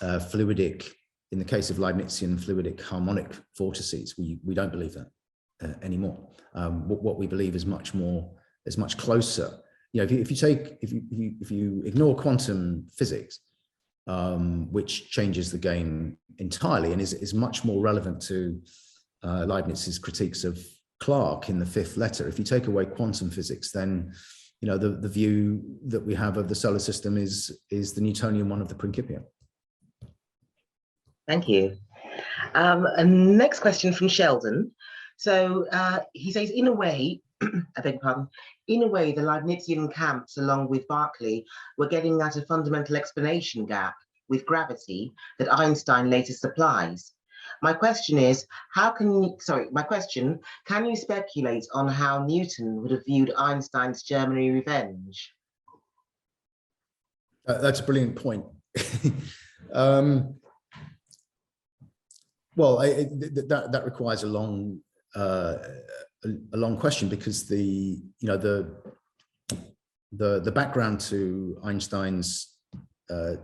fluidic. In the case of Leibnizian fluidic harmonic vortices, we don't believe that. anymore. What we believe is much closer. You know, if you ignore quantum physics, which changes the game entirely and is much more relevant to Leibniz's critiques of Clarke in the fifth letter. If you take away quantum physics, then you know the view that we have of the solar system is the Newtonian one of the Principia. Thank you. And next question from Sheldon. So he says, in a way, I beg your pardon, in a way, the Leibnizian camps, along with Berkeley, were getting at a fundamental explanation gap with gravity that Einstein later supplies. My question is, can you speculate on how Newton would have viewed Einstein's Germany revenge? That's a brilliant point. Well, that requires a long question, because the background to Einstein's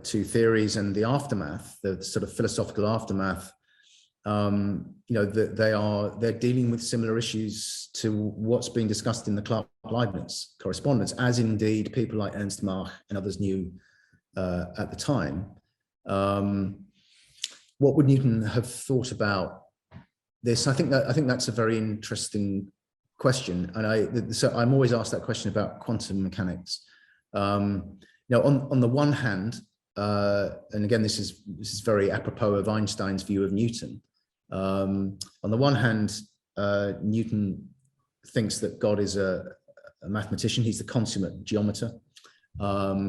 two theories and the aftermath, the sort of philosophical aftermath, they're dealing with similar issues to what's being discussed in the Clarke-Leibniz correspondence, as indeed people like Ernst Mach and others knew at the time. What would Newton have thought about this? I think that's a very interesting question, and so I'm always asked that question about quantum mechanics. Now, on the one hand, and again, this is very apropos of Einstein's view of Newton. On the one hand, Newton thinks that God is a mathematician. He's the consummate geometer.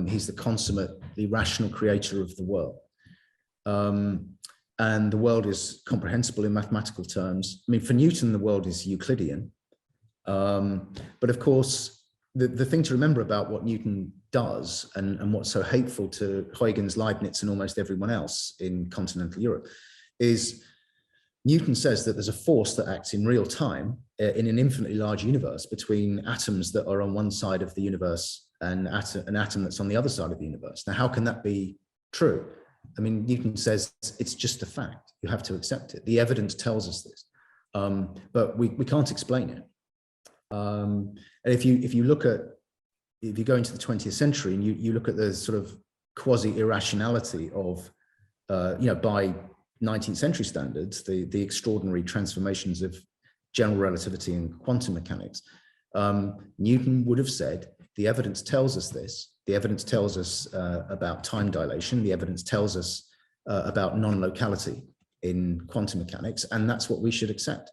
He's the consummate, the rational creator of the world. And the world is comprehensible in mathematical terms. I mean, for Newton, the world is Euclidean. But of course, the thing to remember about what Newton does and what's so hateful to Huygens, Leibniz, and almost everyone else in continental Europe is Newton says that there's a force that acts in real time in an infinitely large universe between atoms that are on one side of the universe and an atom that's on the other side of the universe. Now, how can that be true? I mean, Newton says it's just a fact. You have to accept it. The evidence tells us this, but we can't explain it. And if you go into the 20th century and you look at the sort of quasi irrationality of, by 19th century standards, the extraordinary transformations of general relativity and quantum mechanics, Newton would have said, the evidence tells us this. The evidence tells us about time dilation. The evidence tells us about non-locality in quantum mechanics, and that's what we should accept.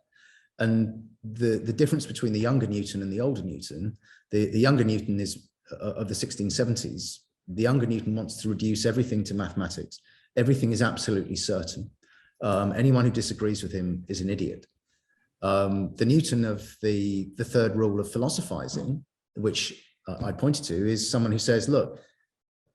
And the difference between the younger Newton and the older Newton, the younger Newton is of the 1670s. The younger Newton wants to reduce everything to mathematics. Everything is absolutely certain. Anyone who disagrees with him is an idiot. The Newton of the third rule of philosophizing, which I pointed to, is someone who says, look,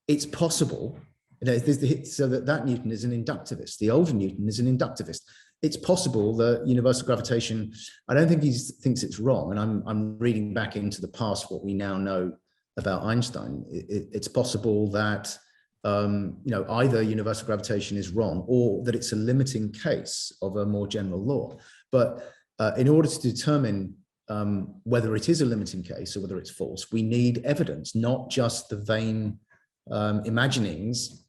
it's possible. So that Newton is an inductivist. The older Newton is an inductivist. It's possible that universal gravitation, I don't think he thinks it's wrong. And I'm reading back into the past what we now know about Einstein. It's possible that either universal gravitation is wrong or that it's a limiting case of a more general law. But in order to determine whether it is a limiting case or whether it's false, we need evidence, not just the vain imaginings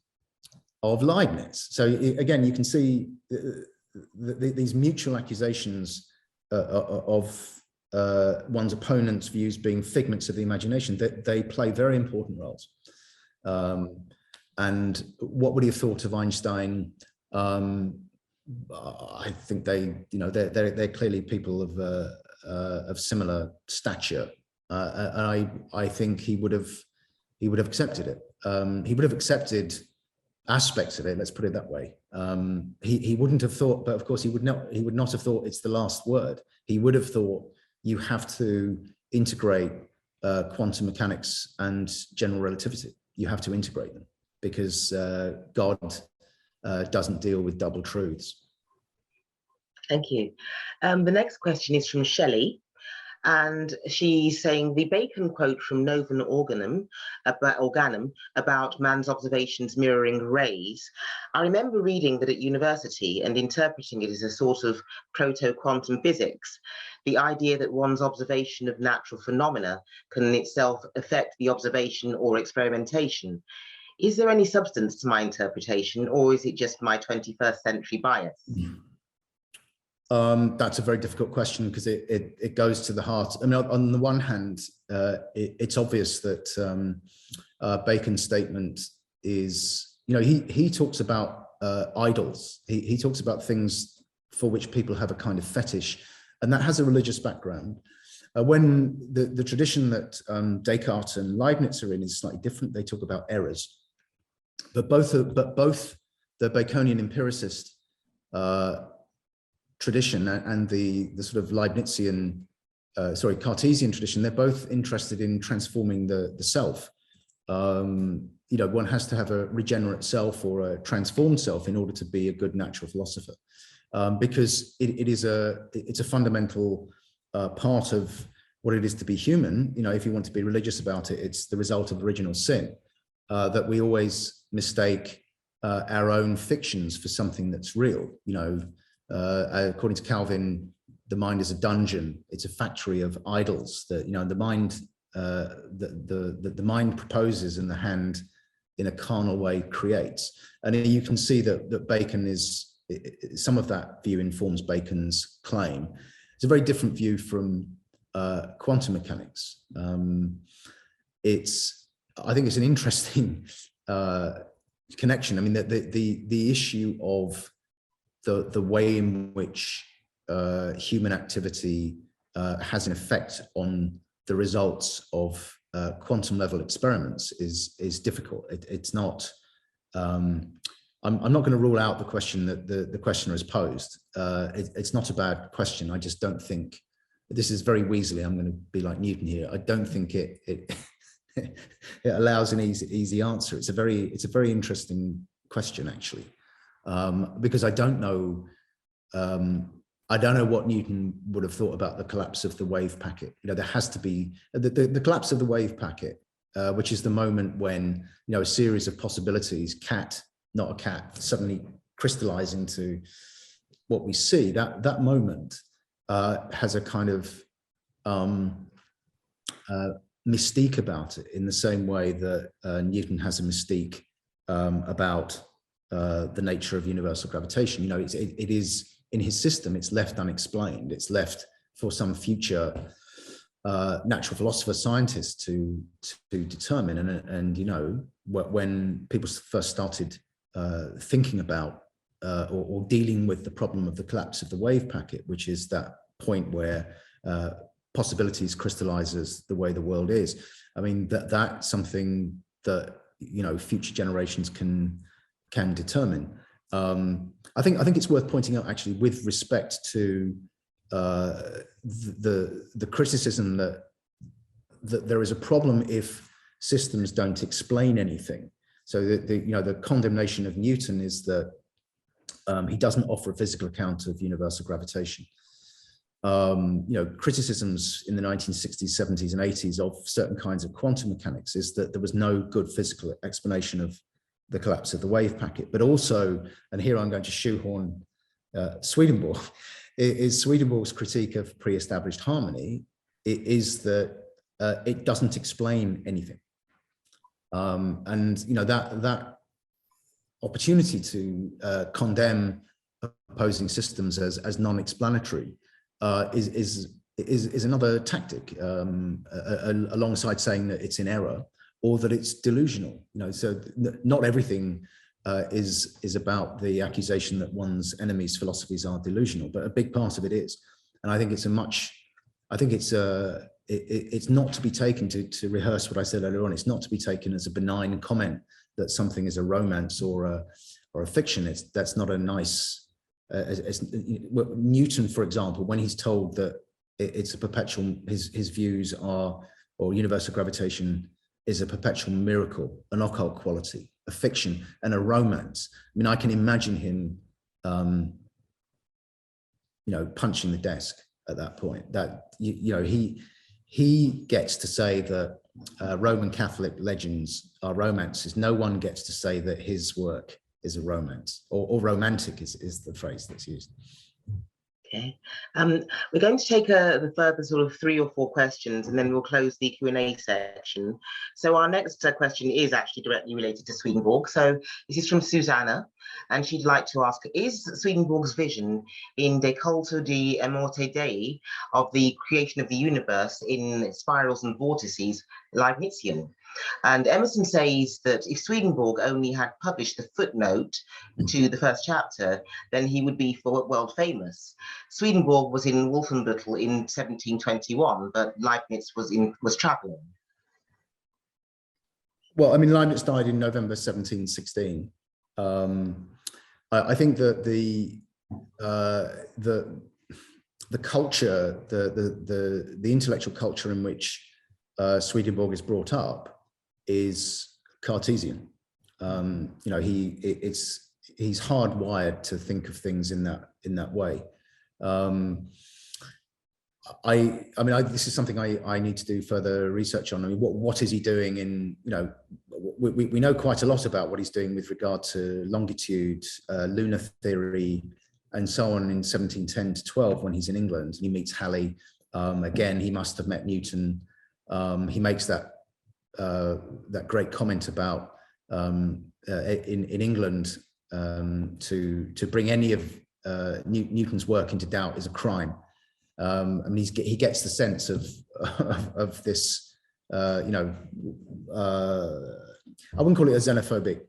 of Leibniz. So again, you can see these mutual accusations of one's opponent's views being figments of the imagination, that they play very important roles. And what would he have thought of Einstein? I think they're clearly people of similar stature, and I think he would have accepted it. He would have accepted aspects of it. Let's put it that way. He wouldn't have thought, but of course he would not have thought it's the last word. He would have thought you have to integrate quantum mechanics and general relativity. You have to integrate them because God doesn't deal with double truths. Thank you. The next question is from Shelley. And she's saying the Bacon quote from Novum Organum about man's observations mirroring rays. I remember reading that at university and interpreting it as a sort of proto-quantum physics, the idea that one's observation of natural phenomena can in itself affect the observation or experimentation. Is there any substance to my interpretation, or is it just my 21st century bias? That's a very difficult question because it goes to the heart. I mean, on the one hand, it's obvious that Bacon's statement is, he talks about idols. He talks about things for which people have a kind of fetish, and that has a religious background. When the tradition that Descartes and Leibniz are in is slightly different, they talk about errors. But both the Baconian empiricist tradition and the sort of Leibnizian, Cartesian tradition, they're both interested in transforming the self. One has to have a regenerate self or a transformed self in order to be a good natural philosopher, because it's a fundamental part of what it is to be human. If you want to be religious about it, it's the result of original sin, that we always mistake our own fictions for something that's real. According to Calvin, the mind is a dungeon. It's a factory of idols. That the mind, the mind proposes, and the hand, in a carnal way, creates. And you can see that Bacon is, some of that view informs Bacon's claim. It's a very different view from quantum mechanics. I think it's an interesting connection. I mean, the issue of the way in which human activity has an effect on the results of quantum level experiments is difficult. It's not. I'm not going to rule out the question that the questioner has posed. It's not a bad question. I just don't think, this is very Weasley, I'm going to be like Newton here, I don't think it it allows an easy answer. It's a very interesting question, actually, because I don't know what Newton would have thought about the collapse of the wave packet. There has to be the collapse of the wave packet, which is the moment when a series of possibilities, not a cat, suddenly crystallize into what we see. That moment has a kind of mystique about it, in the same way that Newton has a mystique about the nature of universal gravitation. It is in his system, it's left unexplained. It's left for some future natural philosopher, scientist to determine. And when people first started thinking about or dealing with the problem of the collapse of the wave packet, which is that point where possibilities crystallizes the way the world is. I mean, that's something that future generations can determine. I think it's worth pointing out, actually, with respect to the criticism that there is a problem if systems don't explain anything. So the condemnation of Newton is that he doesn't offer a physical account of universal gravitation. Criticisms in the 1960s, 70s, and 80s of certain kinds of quantum mechanics is that there was no good physical explanation of the collapse of the wave packet. But also, and here I'm going to shoehorn Swedenborg, is Swedenborg's critique of pre-established harmony is that it doesn't explain anything. And that opportunity to condemn opposing systems as non-explanatory is another tactic, alongside saying that it's in error or that it's delusional. So not everything is about the accusation that one's enemies' philosophies are delusional, but a big part of it is. And I think it's it's not to be taken, to rehearse what I said earlier on, it's not to be taken as a benign comment that something is a romance or a fiction. That's not a nice, Newton, for example, when he's told that it's a perpetual, his views are, or universal gravitation is a perpetual miracle, an occult quality, a fiction, and a romance. I mean, I can imagine him, punching the desk. at that point. That you know, he gets to say that Roman Catholic legends are romances. No one gets to say that his work is a romance, or romantic is the phrase that's used. Okay, we're going to take the further sort of 3 or 4 questions, and then we'll close the Q&A section. So our next question is actually directly related to Swedenborg. So this is from Susanna, and she'd like to ask, is Swedenborg's vision in De Culto de Amorte Dei of the creation of the universe in spirals and vortices Leibnizian? And Emerson says that if Swedenborg only had published the footnote to the first chapter, then he would be world famous. Swedenborg was in Wolfenbüttel in 1721, but Leibniz was traveling. Well, I mean, Leibniz died in November 1716. I think that the culture, the intellectual culture in which Swedenborg is brought up is Cartesian. You know, he's hardwired to think of things in that way. This is something I need to do further research on. I mean, what is he doing in, you know, we know quite a lot about what he's doing with regard to longitude, lunar theory, and so on in 1710 to 12 when he's in England and he meets Halley. Again, he must have met Newton. He makes that great comment about in England to bring any of Newton's work into doubt is a crime. I mean, he gets the sense of this, you know, I wouldn't call it a xenophobic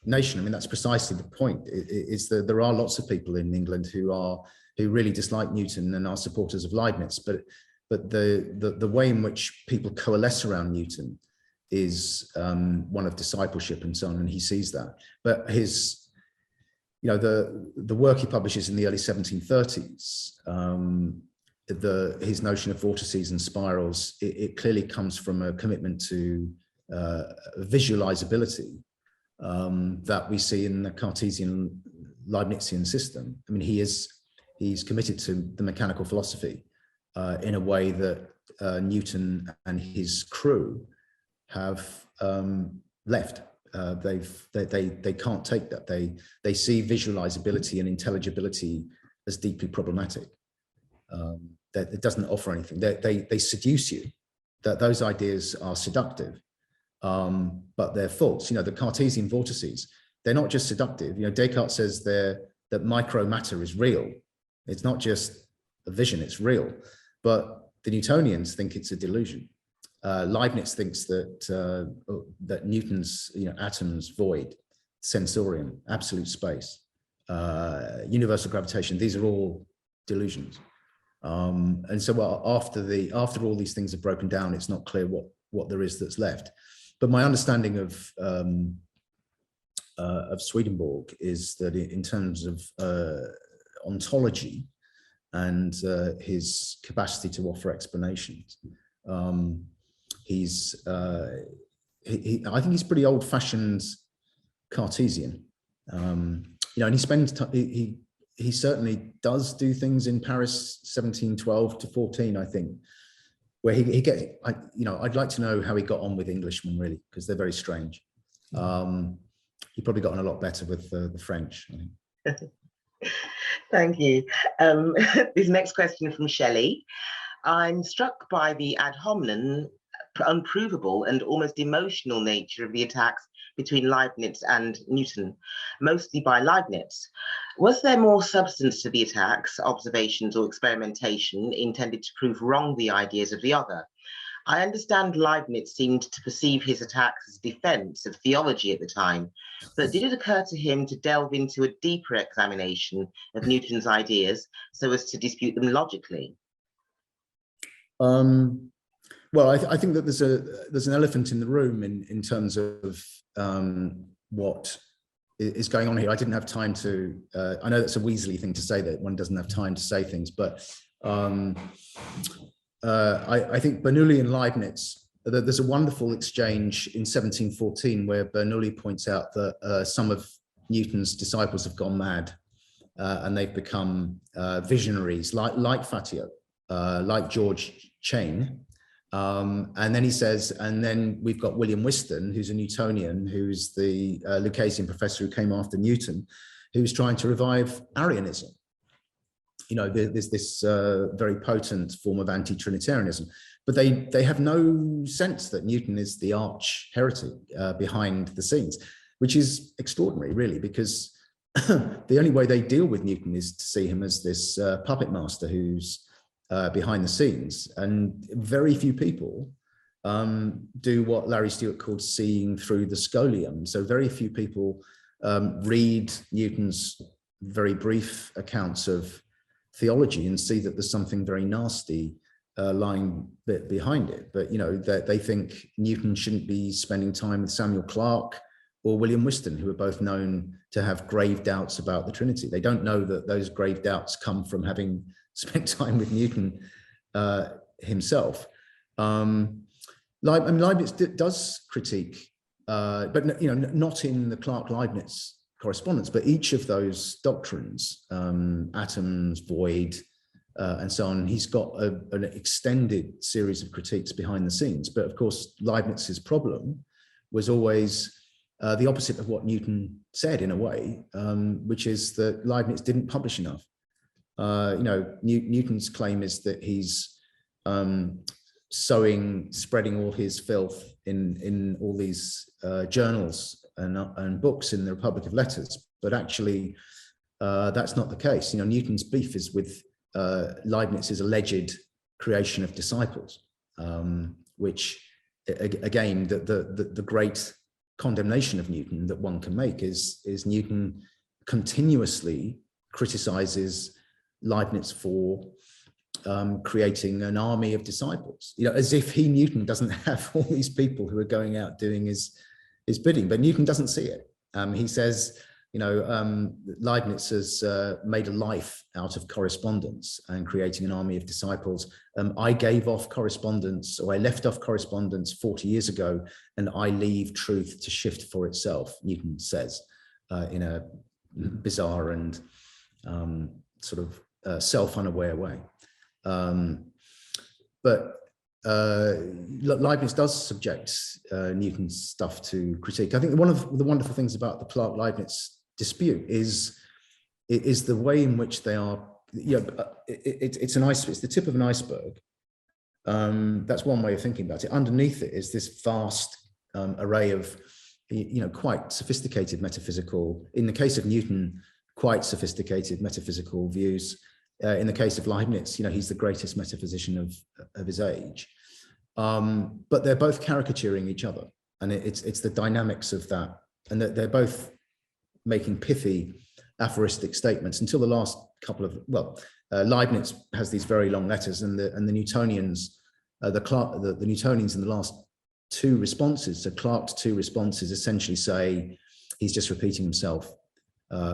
nation. I mean, that's precisely the point. Is that there are lots of people in England who really dislike Newton and are supporters of Leibniz, but the way in which people coalesce around Newton is one of discipleship and so on, and he sees that. But his, you know, the work he publishes in the early 1730s, his notion of vortices and spirals, it clearly comes from a commitment to visualizability that we see in the Cartesian Leibnizian system. I mean, he's committed to the mechanical philosophy in a way that Newton and his crew have left. They can't take that. They see visualizability and intelligibility as deeply problematic. That it doesn't offer anything. They seduce you. That those ideas are seductive, but they're false. You know, the Cartesian vortices, they're not just seductive. You know, Descartes says that micro matter is real. It's not just a vision, it's real. But the Newtonians think it's a delusion. Leibniz thinks that Newton's, you know, atoms, void, sensorium, absolute space, universal gravitation, these are all delusions. And so after all these things are broken down, it's not clear what there is that's left. But my understanding of Swedenborg is that in terms of ontology and his capacity to offer explanations, I think he's pretty old-fashioned Cartesian. You know, and he certainly does do things in Paris 1712 to 14, I think, where he gets, you know, I'd like to know how he got on with Englishmen, really, because they're very strange. He probably got on a lot better with the French, I think. Thank you. This next question from Shelley. I'm struck by the ad hominem, unprovable and almost emotional nature of the attacks between Leibniz and Newton, mostly by Leibniz. Was there more substance to the attacks, observations or experimentation intended to prove wrong the ideas of the other? I understand Leibniz seemed to perceive his attacks as defense of theology at the time, but did it occur to him to delve into a deeper examination of Newton's ideas so as to dispute them logically? Well, I think that there's an elephant in the room in terms of what is going on here. I didn't have time to, I know that's a Weasley thing to say, that one doesn't have time to say things, but I think Bernoulli and Leibniz, there's a wonderful exchange in 1714 where Bernoulli points out that some of Newton's disciples have gone mad and they've become visionaries like Fatio. like George Chain. And then he says, and then we've got William Whiston, who's a Newtonian, who's the Lucasian professor who came after Newton, who's trying to revive Arianism. You know, there's this very potent form of anti-Trinitarianism, but they have no sense that Newton is the arch heretic behind the scenes, which is extraordinary, really, because the only way they deal with Newton is to see him as this puppet master who's behind the scenes. And very few people do what Larry Stewart called seeing through the scholium. So very few people read Newton's very brief accounts of theology and see that there's something very nasty lying behind it. But, you know, they think Newton shouldn't be spending time with Samuel Clarke or William Whiston, who are both known to have grave doubts about the Trinity. They don't know that those grave doubts come from having spent time with Newton himself. Leibniz does critique, but, you know, not in the Clarke-Leibniz correspondence, but each of those doctrines, atoms, void, and so on, he's got an extended series of critiques behind the scenes. But of course, Leibniz's problem was always the opposite of what Newton said, in a way, which is that Leibniz didn't publish enough. You know, Newton's claim is that he's spreading all his filth in all these journals and books in the Republic of Letters, but actually that's not the case. You know, Newton's beef is with Leibniz's alleged creation of disciples, which again, the great condemnation of Newton that one can make is Newton continuously criticizes Leibniz for creating an army of disciples, you know, as if Newton doesn't have all these people who are going out doing his bidding. But Newton doesn't see it. He says, you know, Leibniz has made a life out of correspondence and creating an army of disciples. I gave off correspondence, or I left off correspondence 40 years ago, and I leave truth to shift for itself, Newton says, in a bizarre and sort of self-unaware way. But Leibniz does subject Newton's stuff to critique. I think one of the wonderful things about the Clarke-Leibniz dispute is the way in which they are, you know, it's the tip of an iceberg. That's one way of thinking about it. Underneath it is this vast array of, you know, quite sophisticated metaphysical, in the case of Newton, quite sophisticated metaphysical views. In the case of Leibniz, you know, he's the greatest metaphysician of his age. But they're both caricaturing each other, and it's the dynamics of that, and that they're both making pithy aphoristic statements until the last couple of, Leibniz has these very long letters, and the Newtonians, the Newtonians in the last two responses, so Clarke's two responses essentially say he's just repeating himself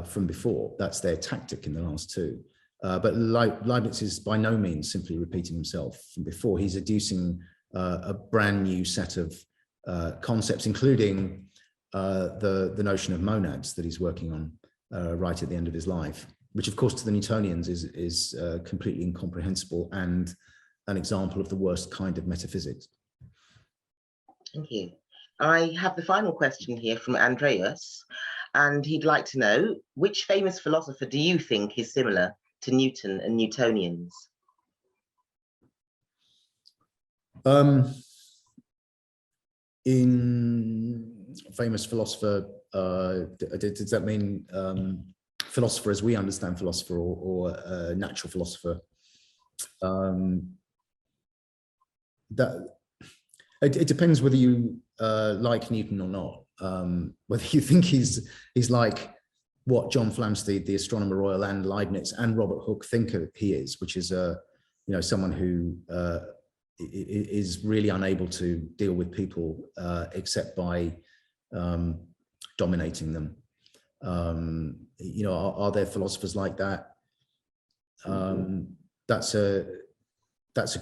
from before. That's their tactic in the last two. But Leibniz is by no means simply repeating himself from before. He's adducing a brand new set of concepts, including the notion of monads that he's working on right at the end of his life, which of course to the Newtonians is completely incomprehensible and an example of the worst kind of metaphysics. Thank you. I have the final question here from Andreas, and he'd like to know, which famous philosopher do you think is similar to Newton and Newtonians? In famous philosopher, does that mean philosopher as we understand philosopher, or natural philosopher? It depends whether you like Newton or not. Whether you think he's like what John Flamsteed, the Astronomer Royal, and Leibniz and Robert Hooke think he is, which is someone who is really unable to deal with people except by dominating them. Are there philosophers like that? That's a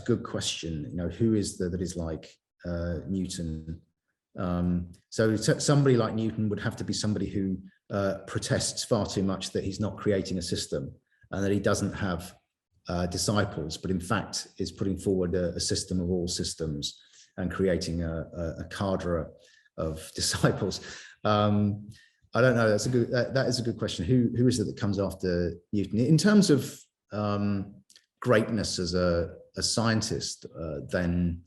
good question. Who is there that is like Newton? So somebody like Newton would have to be somebody who protests far too much that he's not creating a system, and that he doesn't have disciples, but in fact is putting forward a system of all systems and creating a cadre of disciples. I don't know. That is a good question. Who is it that comes after Newton in terms of greatness as a scientist? Then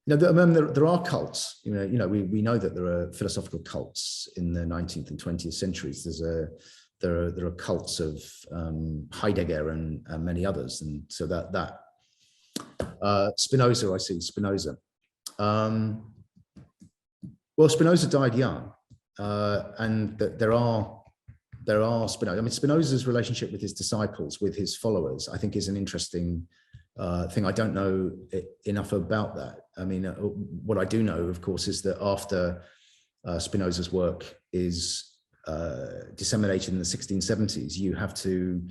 there are cults. We know that there are philosophical cults in the 19th and 20th centuries. There are cults of Heidegger and many others, and so that Spinoza. I see Spinoza. Well, Spinoza died young, and there are Spinoza. I mean, Spinoza's relationship with his disciples, with his followers, I think is an interesting thing. I don't know enough about that. I mean, what I do know, of course, is that after Spinoza's work is disseminated in the 1670s, you have to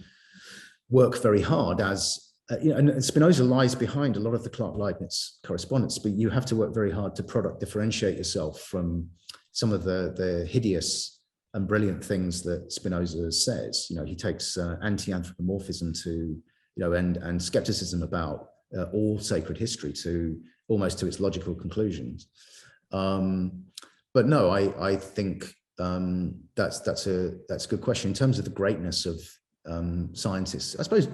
work very hard and Spinoza lies behind a lot of the Clarke-Leibniz correspondence, but you have to work very hard to differentiate yourself from some of the hideous and brilliant things that Spinoza says. He takes anti-anthropomorphism to, and skepticism about all sacred history to almost to its logical conclusions. But no, I think that's a good question. In terms of the greatness of scientists, I suppose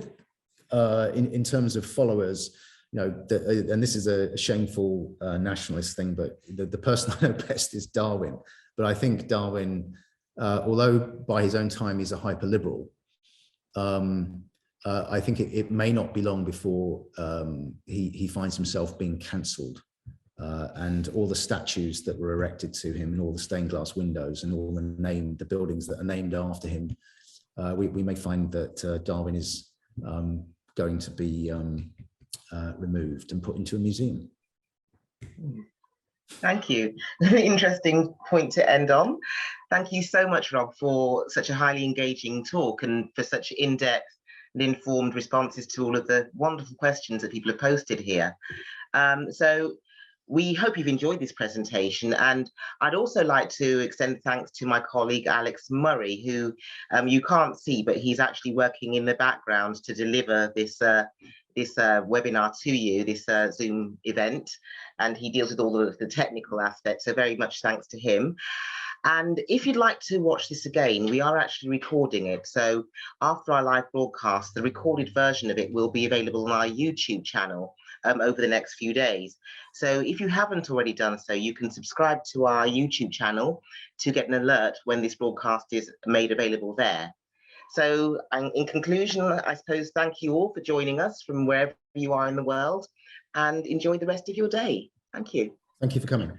in terms of followers, and this is a shameful nationalist thing, but the person I know best is Darwin. But I think Darwin, although by his own time he's a hyper-liberal, I think it may not be long before he finds himself being cancelled. And all the statues that were erected to him and all the stained glass windows and all the buildings that are named after him, we may find that Darwin is going to be removed and put into a museum. Thank you. Interesting point to end on. Thank you so much, Rob, for such a highly engaging talk and for such in-depth and informed responses to all of the wonderful questions that people have posted here. So we hope you've enjoyed this presentation, and I'd also like to extend thanks to my colleague Alex Murray, who you can't see, but he's actually working in the background to deliver this webinar to you, this Zoom event, and he deals with all the technical aspects, so very much thanks to him. And if you'd like to watch this again, we are actually recording it. So after our live broadcast, the recorded version of it will be available on our YouTube channel over the next few days. So if you haven't already done so, you can subscribe to our YouTube channel to get an alert when this broadcast is made available there. So in conclusion, I suppose, thank you all for joining us from wherever you are in the world, and enjoy the rest of your day. Thank you. Thank you for coming.